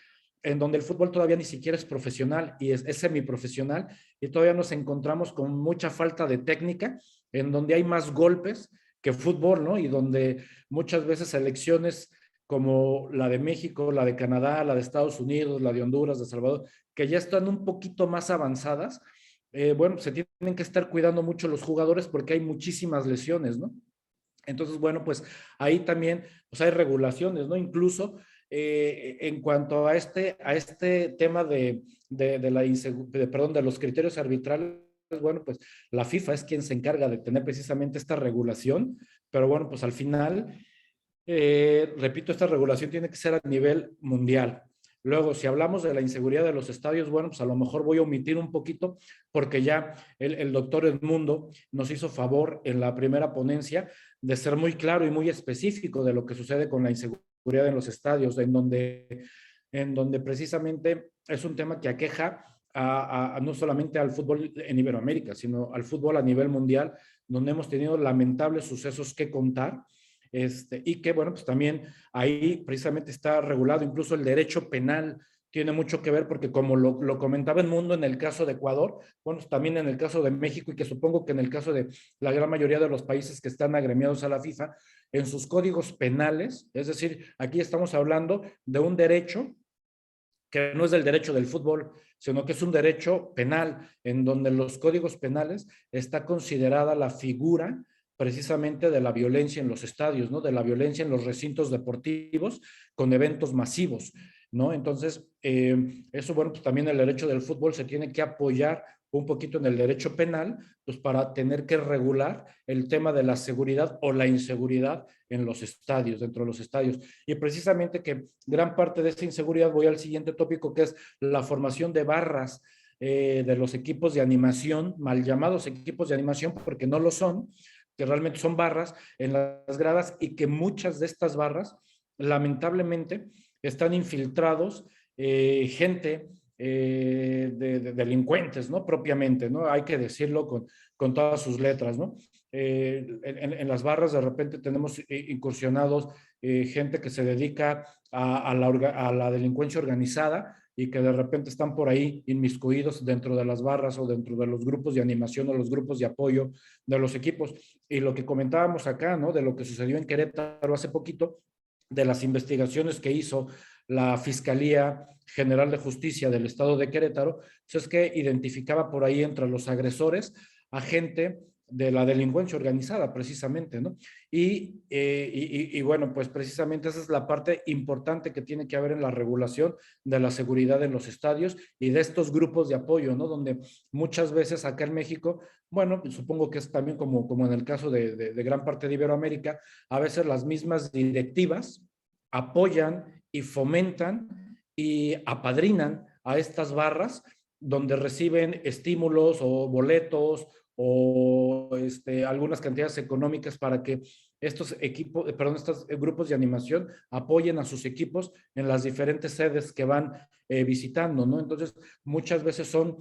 E: en donde el fútbol todavía ni siquiera es profesional y es semiprofesional, y todavía nos encontramos con mucha falta de técnica, en donde hay más golpes que fútbol, ¿no? Y donde muchas veces selecciones como la de México, la de Canadá, la de Estados Unidos, la de Honduras, de Salvador, que ya están un poquito más avanzadas, bueno, se tienen que estar cuidando mucho los jugadores porque hay muchísimas lesiones, ¿no? Entonces, bueno, pues ahí también pues hay regulaciones, ¿no? Incluso en cuanto a este tema de los criterios arbitrales, bueno, pues la FIFA es quien se encarga de tener precisamente esta regulación, pero bueno, pues al final, repito, esta regulación tiene que ser a nivel mundial. Luego, si hablamos de la inseguridad de los estadios, bueno, pues a lo mejor voy a omitir un poquito porque ya el doctor Edmundo nos hizo favor en la primera ponencia de ser muy claro y muy específico de lo que sucede con la inseguridad en los estadios, en donde precisamente es un tema que aqueja no solamente al fútbol en Iberoamérica, sino al fútbol a nivel mundial, donde hemos tenido lamentables sucesos que contar. Y que, bueno, pues también ahí precisamente está regulado, incluso el derecho penal tiene mucho que ver, porque como lo comentaba Edmundo en el caso de Ecuador, bueno, también en el caso de México, y que supongo que en el caso de la gran mayoría de los países que están agremiados a la FIFA, en sus códigos penales, es decir, aquí estamos hablando de un derecho que no es del derecho del fútbol, sino que es un derecho penal, en donde en los códigos penales está considerada la figura precisamente de la violencia en los estadios, ¿no? De la violencia en los recintos deportivos con eventos masivos, ¿no? Entonces, eso, bueno, pues también el derecho del fútbol se tiene que apoyar un poquito en el derecho penal, pues para tener que regular el tema de la seguridad o la inseguridad en los estadios, dentro de los estadios. Y precisamente que gran parte de esta inseguridad, voy al siguiente tópico, que es la formación de barras de los equipos de animación, mal llamados equipos de animación, porque no lo son, que realmente son barras en las gradas, y que muchas de estas barras, lamentablemente, están infiltrados gente de delincuentes, ¿no? Propiamente, ¿no? Hay que decirlo con todas sus letras, ¿no? En las barras de repente tenemos incursionados gente que se dedica a la delincuencia organizada y que de repente están por ahí inmiscuidos dentro de las barras o dentro de los grupos de animación o los grupos de apoyo de los equipos. Y lo que comentábamos acá, ¿no? De lo que sucedió en Querétaro hace poquito, de las investigaciones que hizo la Fiscalía General de Justicia del Estado de Querétaro, pues es que identificaba por ahí entre los agresores a gente de la delincuencia organizada, precisamente, ¿no? Y bueno, pues precisamente esa es la parte importante que tiene que haber en la regulación de la seguridad en los estadios y de estos grupos de apoyo, ¿no? Donde muchas veces acá en México, bueno, supongo que es también como en el caso de gran parte de Iberoamérica, a veces las mismas directivas apoyan y fomentan y apadrinan a estas barras donde reciben estímulos o boletos o algunas cantidades económicas para que estos equipos, perdón, estos grupos de animación apoyen a sus equipos en las diferentes sedes que van visitando, ¿no? Entonces, muchas veces son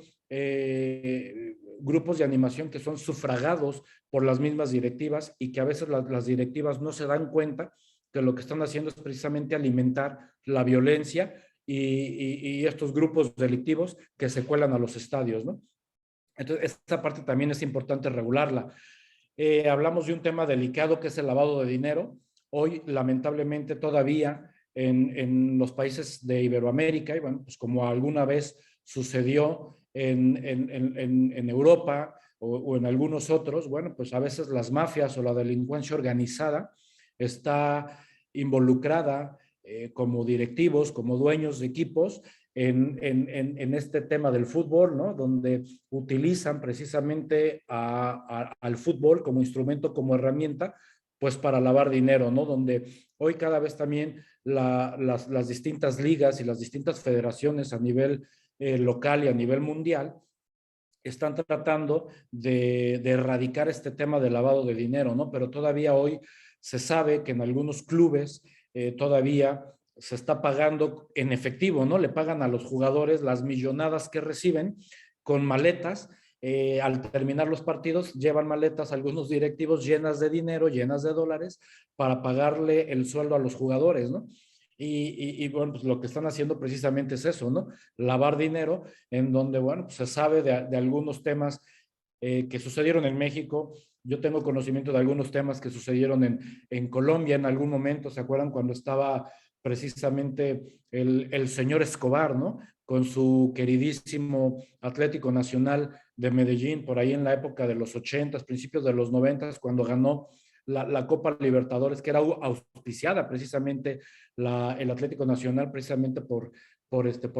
E: grupos de animación que son sufragados por las mismas directivas y que a veces las directivas no se dan cuenta que lo que están haciendo es precisamente alimentar la violencia y estos grupos delictivos que se cuelan a los estadios, ¿no? Entonces, esta parte también es importante regularla. Hablamos de un tema delicado que es el lavado de dinero. Hoy, lamentablemente, todavía en los países de Iberoamérica, y bueno, pues como alguna vez sucedió en Europa o en algunos otros, bueno, pues a veces las mafias o la delincuencia organizada está involucrada como directivos, como dueños de equipos en este tema del fútbol, ¿no? Donde utilizan precisamente al fútbol como instrumento, como herramienta, pues para lavar dinero, ¿no? Donde hoy cada vez también las distintas ligas y las distintas federaciones a nivel local y a nivel mundial están tratando de erradicar este tema del lavado de dinero, ¿no? Pero todavía hoy se sabe que en algunos clubes todavía se está pagando en efectivo, ¿no? Le pagan a los jugadores las millonadas que reciben con maletas. Al terminar los partidos, llevan maletas algunos directivos llenas de dinero, llenas de dólares, para pagarle el sueldo a los jugadores, ¿no? Y bueno, pues lo que están haciendo precisamente es eso, ¿no? Lavar dinero, en donde, bueno, pues se sabe de algunos temas que sucedieron en México. Yo tengo conocimiento de algunos temas que sucedieron en Colombia en algún momento. ¿Se acuerdan cuando estaba precisamente el señor Escobar, ¿no? Con su queridísimo Atlético Nacional de Medellín, por ahí en la época de los 80, principios de los 90, cuando ganó la Copa Libertadores, que era auspiciada precisamente el Atlético Nacional, precisamente por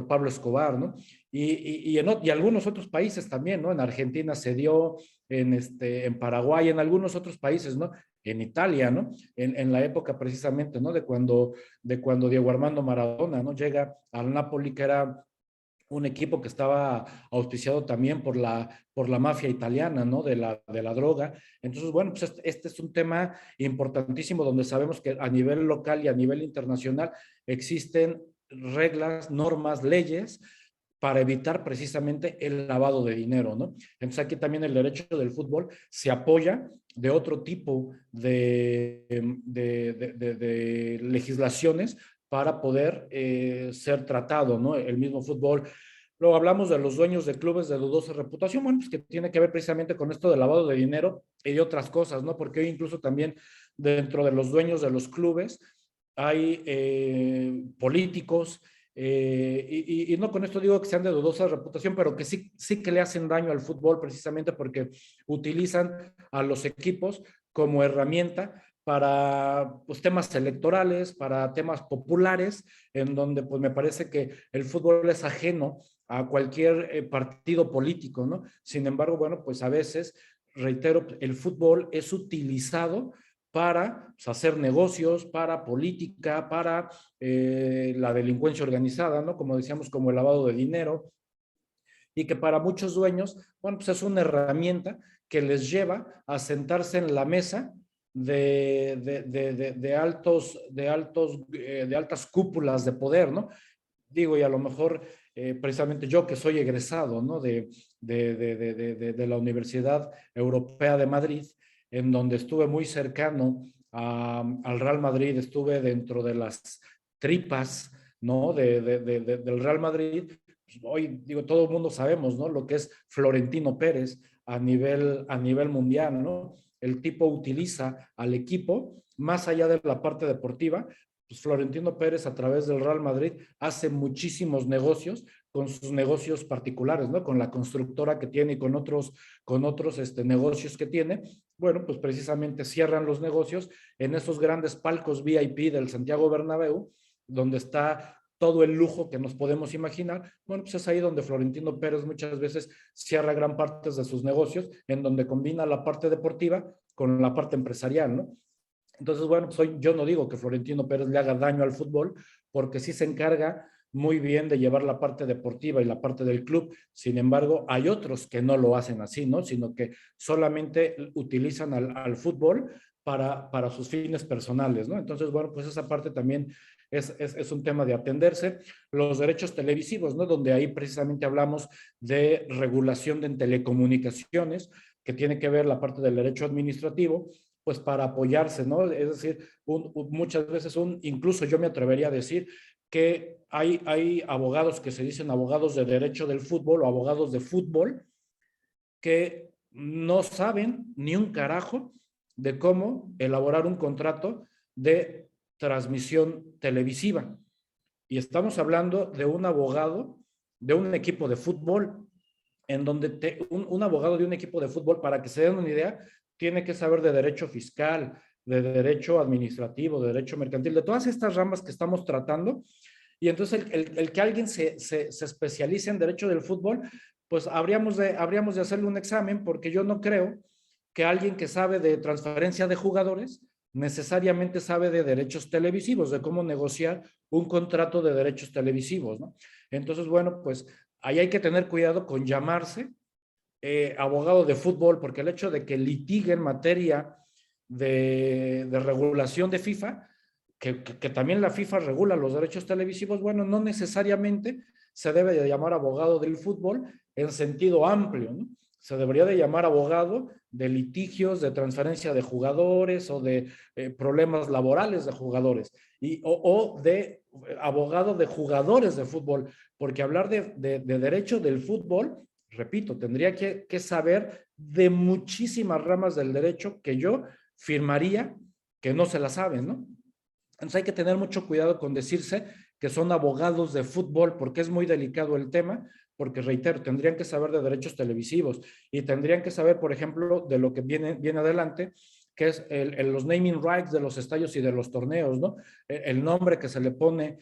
E: Pablo Escobar, ¿no? Y algunos otros países también, ¿no? En Argentina se dio, en Paraguay, en algunos otros países, ¿no? En Italia, ¿no? En la época precisamente, ¿no? De cuando Diego Armando Maradona, ¿no? Llega al Napoli, que era un equipo que estaba auspiciado también por la mafia italiana, ¿no? De la droga. Entonces, bueno, pues este es un tema importantísimo donde sabemos que a nivel local y a nivel internacional existen reglas, normas, leyes para evitar precisamente el lavado de dinero, ¿no? Entonces aquí también el derecho del fútbol se apoya de otro tipo de legislaciones para poder ser tratado, ¿no? El mismo fútbol. Luego hablamos de los dueños de clubes de dudosa reputación, bueno, pues que tiene que ver precisamente con esto del lavado de dinero y de otras cosas, ¿no? Porque hoy incluso también dentro de los dueños de los clubes hay políticos, y no con esto digo que sean de dudosa reputación, pero que sí que le hacen daño al fútbol precisamente porque utilizan a los equipos como herramienta para pues, temas electorales, para temas populares, en donde pues me parece que el fútbol es ajeno a cualquier partido político, ¿no? Sin embargo, bueno, pues a veces, reitero, el fútbol es utilizado para pues, hacer negocios, para política, para la delincuencia organizada, ¿no? Como decíamos, como el lavado de dinero, y que para muchos dueños, bueno, pues es una herramienta que les lleva a sentarse en la mesa de altas cúpulas de poder, ¿no? Digo, y a lo mejor precisamente yo que soy egresado, ¿no? de la Universidad Europea de Madrid, en donde estuve muy cercano al Real Madrid, estuve dentro de las tripas, ¿no? Del Real Madrid. Pues hoy, digo, todo el mundo sabemos, ¿no? Lo que es Florentino Pérez a nivel mundial, ¿no? El tipo utiliza al equipo, más allá de la parte deportiva, pues Florentino Pérez a través del Real Madrid hace muchísimos negocios con sus negocios particulares, ¿no? Con la constructora que tiene y con otros negocios que tiene. Bueno, pues precisamente cierran los negocios en esos grandes palcos VIP del Santiago Bernabéu, donde está todo el lujo que nos podemos imaginar. Bueno, pues es ahí donde Florentino Pérez muchas veces cierra gran parte de sus negocios, en donde combina la parte deportiva con la parte empresarial, ¿no? Entonces, bueno, pues yo no digo que Florentino Pérez le haga daño al fútbol, porque sí se encarga muy bien de llevar la parte deportiva y la parte del club. Sin embargo, hay otros que no lo hacen así, ¿no? Sino que solamente utilizan al fútbol para sus fines personales, ¿no? Entonces, bueno, pues esa parte también es un tema de atenderse. Los derechos televisivos, ¿no? Donde ahí precisamente hablamos de regulación de telecomunicaciones, que tiene que ver la parte del derecho administrativo, pues para apoyarse, ¿no? Es decir, muchas veces incluso yo me atrevería a decir que hay abogados que se dicen abogados de derecho del fútbol o abogados de fútbol que no saben ni un carajo de cómo elaborar un contrato de transmisión televisiva. Y estamos hablando de un abogado de un equipo de fútbol, en donde un abogado de un equipo de fútbol, para que se den una idea, tiene que saber de derecho fiscal, de derecho administrativo, de derecho mercantil, de todas estas ramas que estamos tratando. Y entonces el que alguien se especialice en derecho del fútbol, pues habríamos de hacerle un examen, porque yo no creo que alguien que sabe de transferencia de jugadores necesariamente sabe de derechos televisivos, de cómo negociar un contrato de derechos televisivos, ¿no? Entonces, bueno, pues ahí hay que tener cuidado con llamarse abogado de fútbol, porque el hecho de que litigue en materia de regulación de FIFA, que también la FIFA regula los derechos televisivos, bueno, no necesariamente se debe de llamar abogado del fútbol en sentido amplio, ¿no? Se debería de llamar abogado de litigios, de transferencia de jugadores o de problemas laborales de jugadores, o de abogado de jugadores de fútbol, porque hablar de derecho del fútbol, repito, tendría que saber de muchísimas ramas del derecho que yo firmaría que no se la saben, ¿no? Entonces hay que tener mucho cuidado con decirse que son abogados de fútbol, porque es muy delicado el tema, porque reitero, tendrían que saber de derechos televisivos y tendrían que saber, por ejemplo, de lo que viene adelante, que es los naming rights de los estadios y de los torneos, ¿no? El nombre que se le pone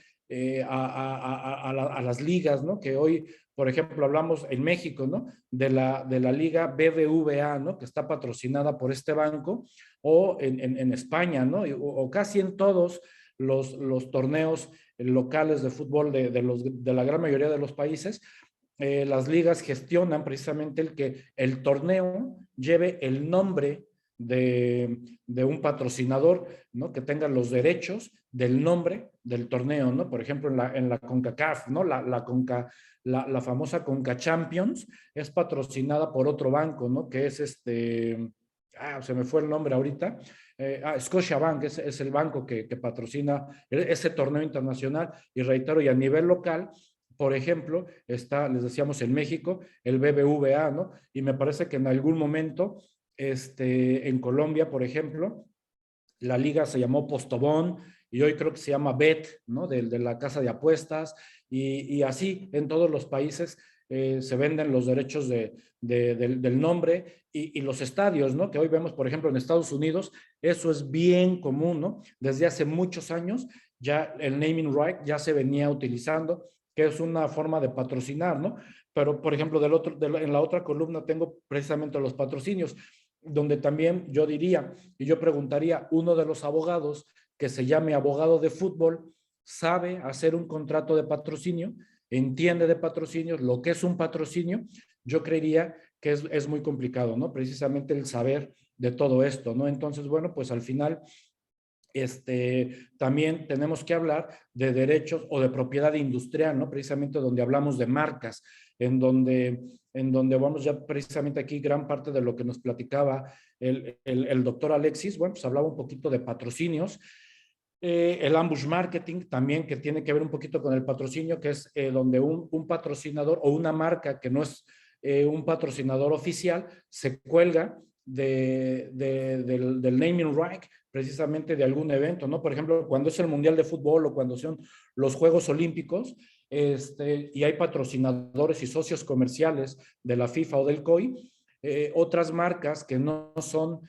E: a las ligas, ¿no? Que hoy, por ejemplo, hablamos en México, ¿no? De la liga BBVA, ¿no? Que está patrocinada por este banco, o en España, ¿no? O casi en todos los torneos locales de fútbol de la gran mayoría de los países, las ligas gestionan precisamente el que el torneo lleve el nombre de un patrocinador, ¿no? Que tenga los derechos del nombre del torneo, ¿no? Por ejemplo, en la CONCACAF, ¿no? La famosa CONCA Champions es patrocinada por otro banco, ¿no? Que es se me fue el nombre ahorita. Scotiabank es el banco que patrocina ese torneo internacional, y reitero, y a nivel local, por ejemplo, les decíamos en México, el BBVA, ¿no? Y me parece que en algún momento, en Colombia, por ejemplo, la liga se llamó Postobón, y hoy creo que se llama Bet, ¿no? De la casa de apuestas, y así en todos los países se venden los derechos del nombre y los estadios, ¿no? Que hoy vemos, por ejemplo, en Estados Unidos, eso es bien común, ¿no? Desde hace muchos años ya el naming right ya se venía utilizando, que es una forma de patrocinar, ¿no? Pero, por ejemplo, en la otra columna tengo precisamente los patrocinios, donde también yo diría, y yo preguntaría, uno de los abogados que se llame abogado de fútbol, sabe hacer un contrato de patrocinio, entiende de patrocinios, lo que es un patrocinio, yo creería que es muy complicado, ¿no? Precisamente el saber de todo esto, ¿no? Entonces, bueno, pues al final también tenemos que hablar de derechos o de propiedad industrial, ¿no? Precisamente donde hablamos de marcas, en donde vamos ya precisamente aquí gran parte de lo que nos platicaba el doctor Alexis, bueno, pues hablaba un poquito de patrocinios, el ambush marketing también, que tiene que ver un poquito con el patrocinio, que es donde un patrocinador o una marca que no es un patrocinador oficial se cuelga del naming right precisamente de algún evento, ¿no? Por ejemplo, cuando es el Mundial de Fútbol o cuando son los Juegos Olímpicos, y hay patrocinadores y socios comerciales de la FIFA o del COI, otras marcas que no son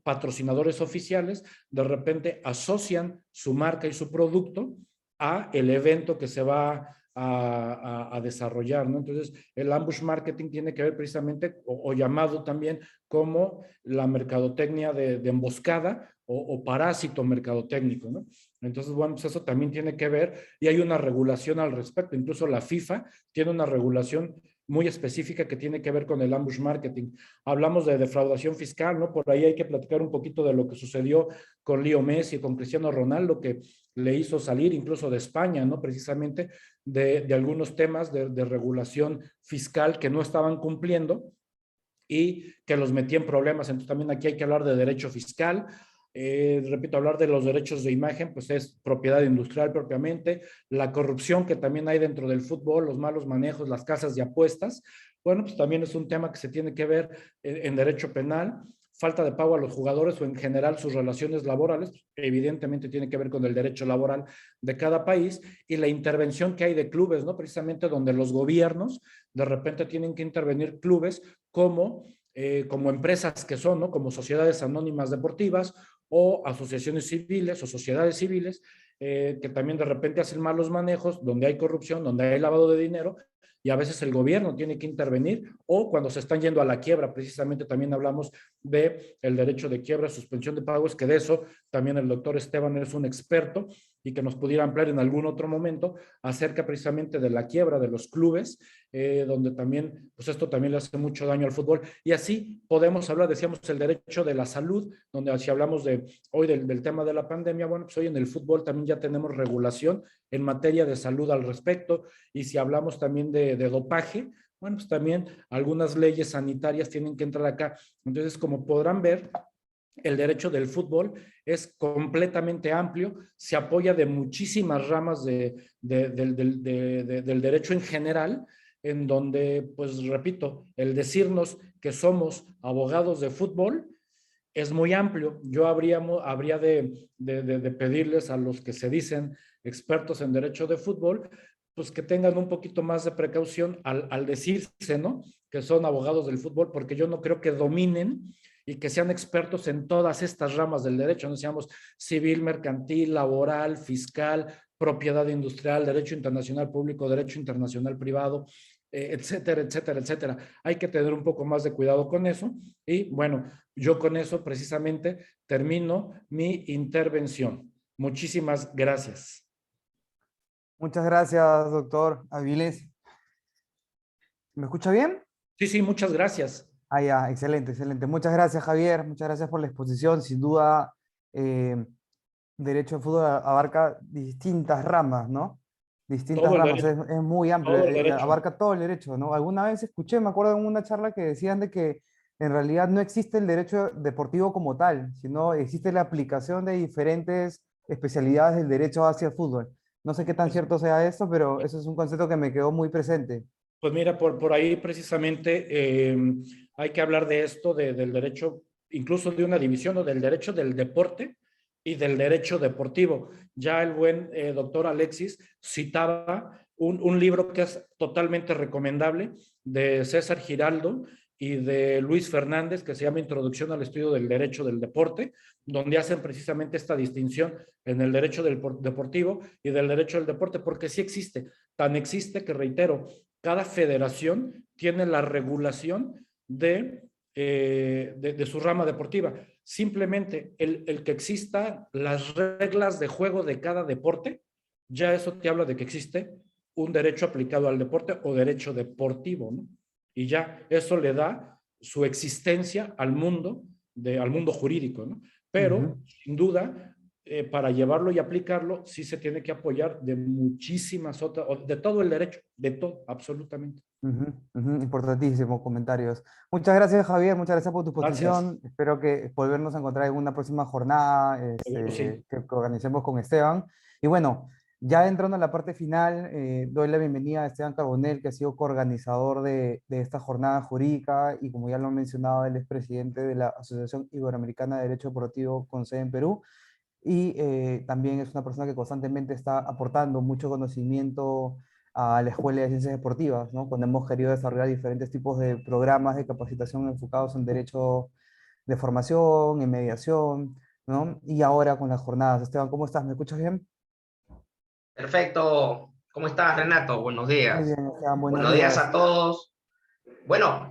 E: patrocinadores oficiales, de repente asocian su marca y su producto a el evento que se va a desarrollar, ¿no? Entonces, el ambush marketing tiene que ver precisamente, o llamado también como la mercadotecnia de emboscada o parásito mercadotécnico, ¿no? Entonces, bueno, pues eso también tiene que ver y hay una regulación al respecto. Incluso la FIFA tiene una regulación muy específica que tiene que ver con el ambush marketing. Hablamos de defraudación fiscal, ¿no? Por ahí hay que platicar un poquito de lo que sucedió con Leo Messi, con Cristiano Ronaldo, que le hizo salir incluso de España, ¿no? Precisamente de algunos temas de regulación fiscal que no estaban cumpliendo y que los metía en problemas. Entonces también aquí hay que hablar de derecho fiscal. Repito, hablar de los derechos de imagen, pues es propiedad industrial propiamente, la corrupción que también hay dentro del fútbol, los malos manejos, las casas de apuestas, bueno, pues también es un tema que se tiene que ver en derecho penal, falta de pago a los jugadores o en general sus relaciones laborales, evidentemente tiene que ver con el derecho laboral de cada país y la intervención que hay de clubes, ¿no? Precisamente donde los gobiernos de repente tienen que intervenir clubes como empresas que son, ¿no? Como sociedades anónimas deportivas o asociaciones civiles o sociedades civiles que también de repente hacen malos manejos, donde hay corrupción, donde hay lavado de dinero y a veces el gobierno tiene que intervenir o cuando se están yendo a la quiebra, precisamente también hablamos de el derecho de quiebra, suspensión de pagos, que de eso también el doctor Esteban es un experto y que nos pudiera ampliar en algún otro momento acerca precisamente de la quiebra de los clubes, donde también, pues esto también le hace mucho daño al fútbol. Y así podemos hablar, decíamos, el derecho de la salud, donde si hablamos hoy del tema de la pandemia, bueno, pues hoy en el fútbol también ya tenemos regulación en materia de salud al respecto. Y si hablamos también de dopaje, bueno, pues también algunas leyes sanitarias tienen que entrar acá. Entonces, como podrán ver, el derecho del fútbol es completamente amplio, se apoya de muchísimas ramas del derecho en general, en donde, pues repito, el decirnos que somos abogados de fútbol es muy amplio. Yo habría de pedirles a los que se dicen expertos en derecho de fútbol, pues que tengan un poquito más de precaución al decirse, ¿no? Que son abogados del fútbol, porque yo no creo que dominen y que sean expertos en todas estas ramas del derecho, no seamos civil, mercantil, laboral, fiscal, propiedad industrial, derecho internacional público, derecho internacional privado, etcétera, etcétera, etcétera. Hay que tener un poco más de cuidado con eso y bueno, yo con eso precisamente termino mi intervención. Muchísimas gracias.
A: Muchas gracias, doctor Aviles. ¿Me escucha bien?
E: Sí, sí, muchas gracias.
A: Ah, ya, excelente, excelente. Muchas gracias, Javier. Muchas gracias por la exposición. Sin duda, derecho de fútbol abarca distintas ramas, ¿no? Distintas
E: Todo el
A: ramas.
E: derecho,
A: Es muy amplio,
E: todo el derecho.
A: abarca todo el derecho, ¿no? Alguna vez escuché, me acuerdo en una charla que decían de que en realidad no existe el derecho deportivo como tal, sino existe la aplicación de diferentes especialidades del derecho hacia el fútbol. No sé qué tan
E: Pues,
A: cierto sea esto, pero eso es un concepto que me quedó muy presente.
E: pues mira, por ahí precisamente hay que hablar de esto, del derecho, incluso de una división o del derecho del deporte, y del derecho deportivo. Ya el buen doctor Alexis citaba un libro que es totalmente recomendable de César Giraldo y de Luis Fernández, que se llama Introducción al Estudio del Derecho del Deporte, donde hacen precisamente esta distinción en el derecho del deportivo y del derecho del deporte, porque sí existe, tan existe que, reitero, cada federación tiene la regulación de su rama deportiva. Simplemente el que existan las reglas de juego de cada deporte, ya eso te habla de que existe un derecho aplicado al deporte o derecho deportivo, ¿no? Y ya eso le da su existencia al mundo jurídico, ¿no? Pero, sin duda, para llevarlo y aplicarlo, sí se tiene que apoyar de muchísimas otras, de todo el derecho, de todo, absolutamente.
A: Importantísimo comentarios. Muchas gracias, Javier. Muchas gracias por tu
E: Gracias.
A: exposición. Espero que volvernos a encontrar en una próxima jornada
E: Sí.
A: que organicemos con Esteban. Y bueno, ya entrando en la parte final, doy la bienvenida a Esteban Carbonell, que ha sido coorganizador de esta jornada jurídica y, como ya lo he mencionado, él es presidente de la Asociación Iberoamericana de Derecho Deportivo con sede en Perú. Y también es una persona que constantemente está aportando mucho conocimiento a la Escuela de Ciencias Deportivas, ¿no? Cuando hemos querido desarrollar diferentes tipos de programas de capacitación enfocados en derecho de formación, en mediación, ¿no? Y ahora con las jornadas. Esteban, ¿cómo estás? ¿Me escuchas bien?
F: Perfecto. ¿Cómo estás, Renato? Buenos
A: Muy
F: días.
A: bien, Esteban, buenos
F: Buenos días
A: días.
F: a todos. Bueno,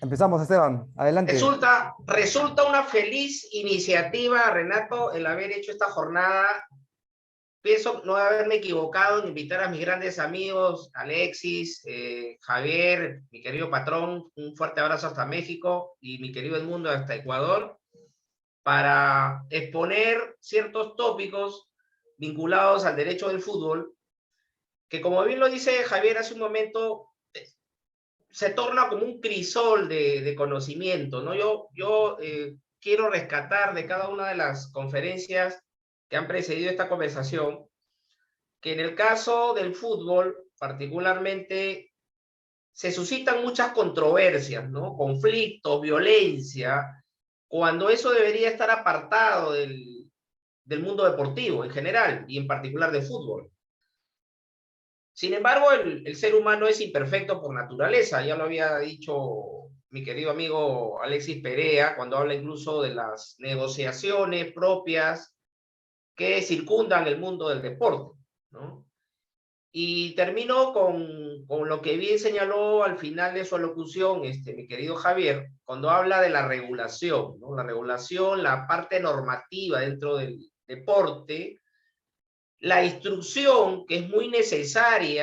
A: Empezamos, Esteban. Adelante.
F: resulta una feliz iniciativa, Renato, el haber hecho esta jornada. Pienso no haberme equivocado en invitar a mis grandes amigos, Alexis, Javier, mi querido patrón, un fuerte abrazo hasta México, y mi querido Edmundo hasta Ecuador, para exponer ciertos tópicos vinculados al derecho del fútbol, que, como bien lo dice Javier hace un momento, se torna como un crisol de conocimiento, ¿no? Yo quiero rescatar de cada una de las conferencias que han precedido esta conversación, que en el caso del fútbol particularmente se suscitan muchas controversias, ¿no? Conflictos, violencia, cuando eso debería estar apartado del mundo deportivo en general y en particular del fútbol. Sin embargo, el ser humano es imperfecto por naturaleza, ya lo había dicho mi querido amigo Alexis Perea, cuando habla incluso de las negociaciones propias que circundan el mundo del deporte, ¿no? Y termino con lo que bien señaló al final de su alocución mi querido Javier, cuando habla de la regulación, ¿no? La regulación, la parte normativa dentro del deporte, la instrucción, que es muy necesaria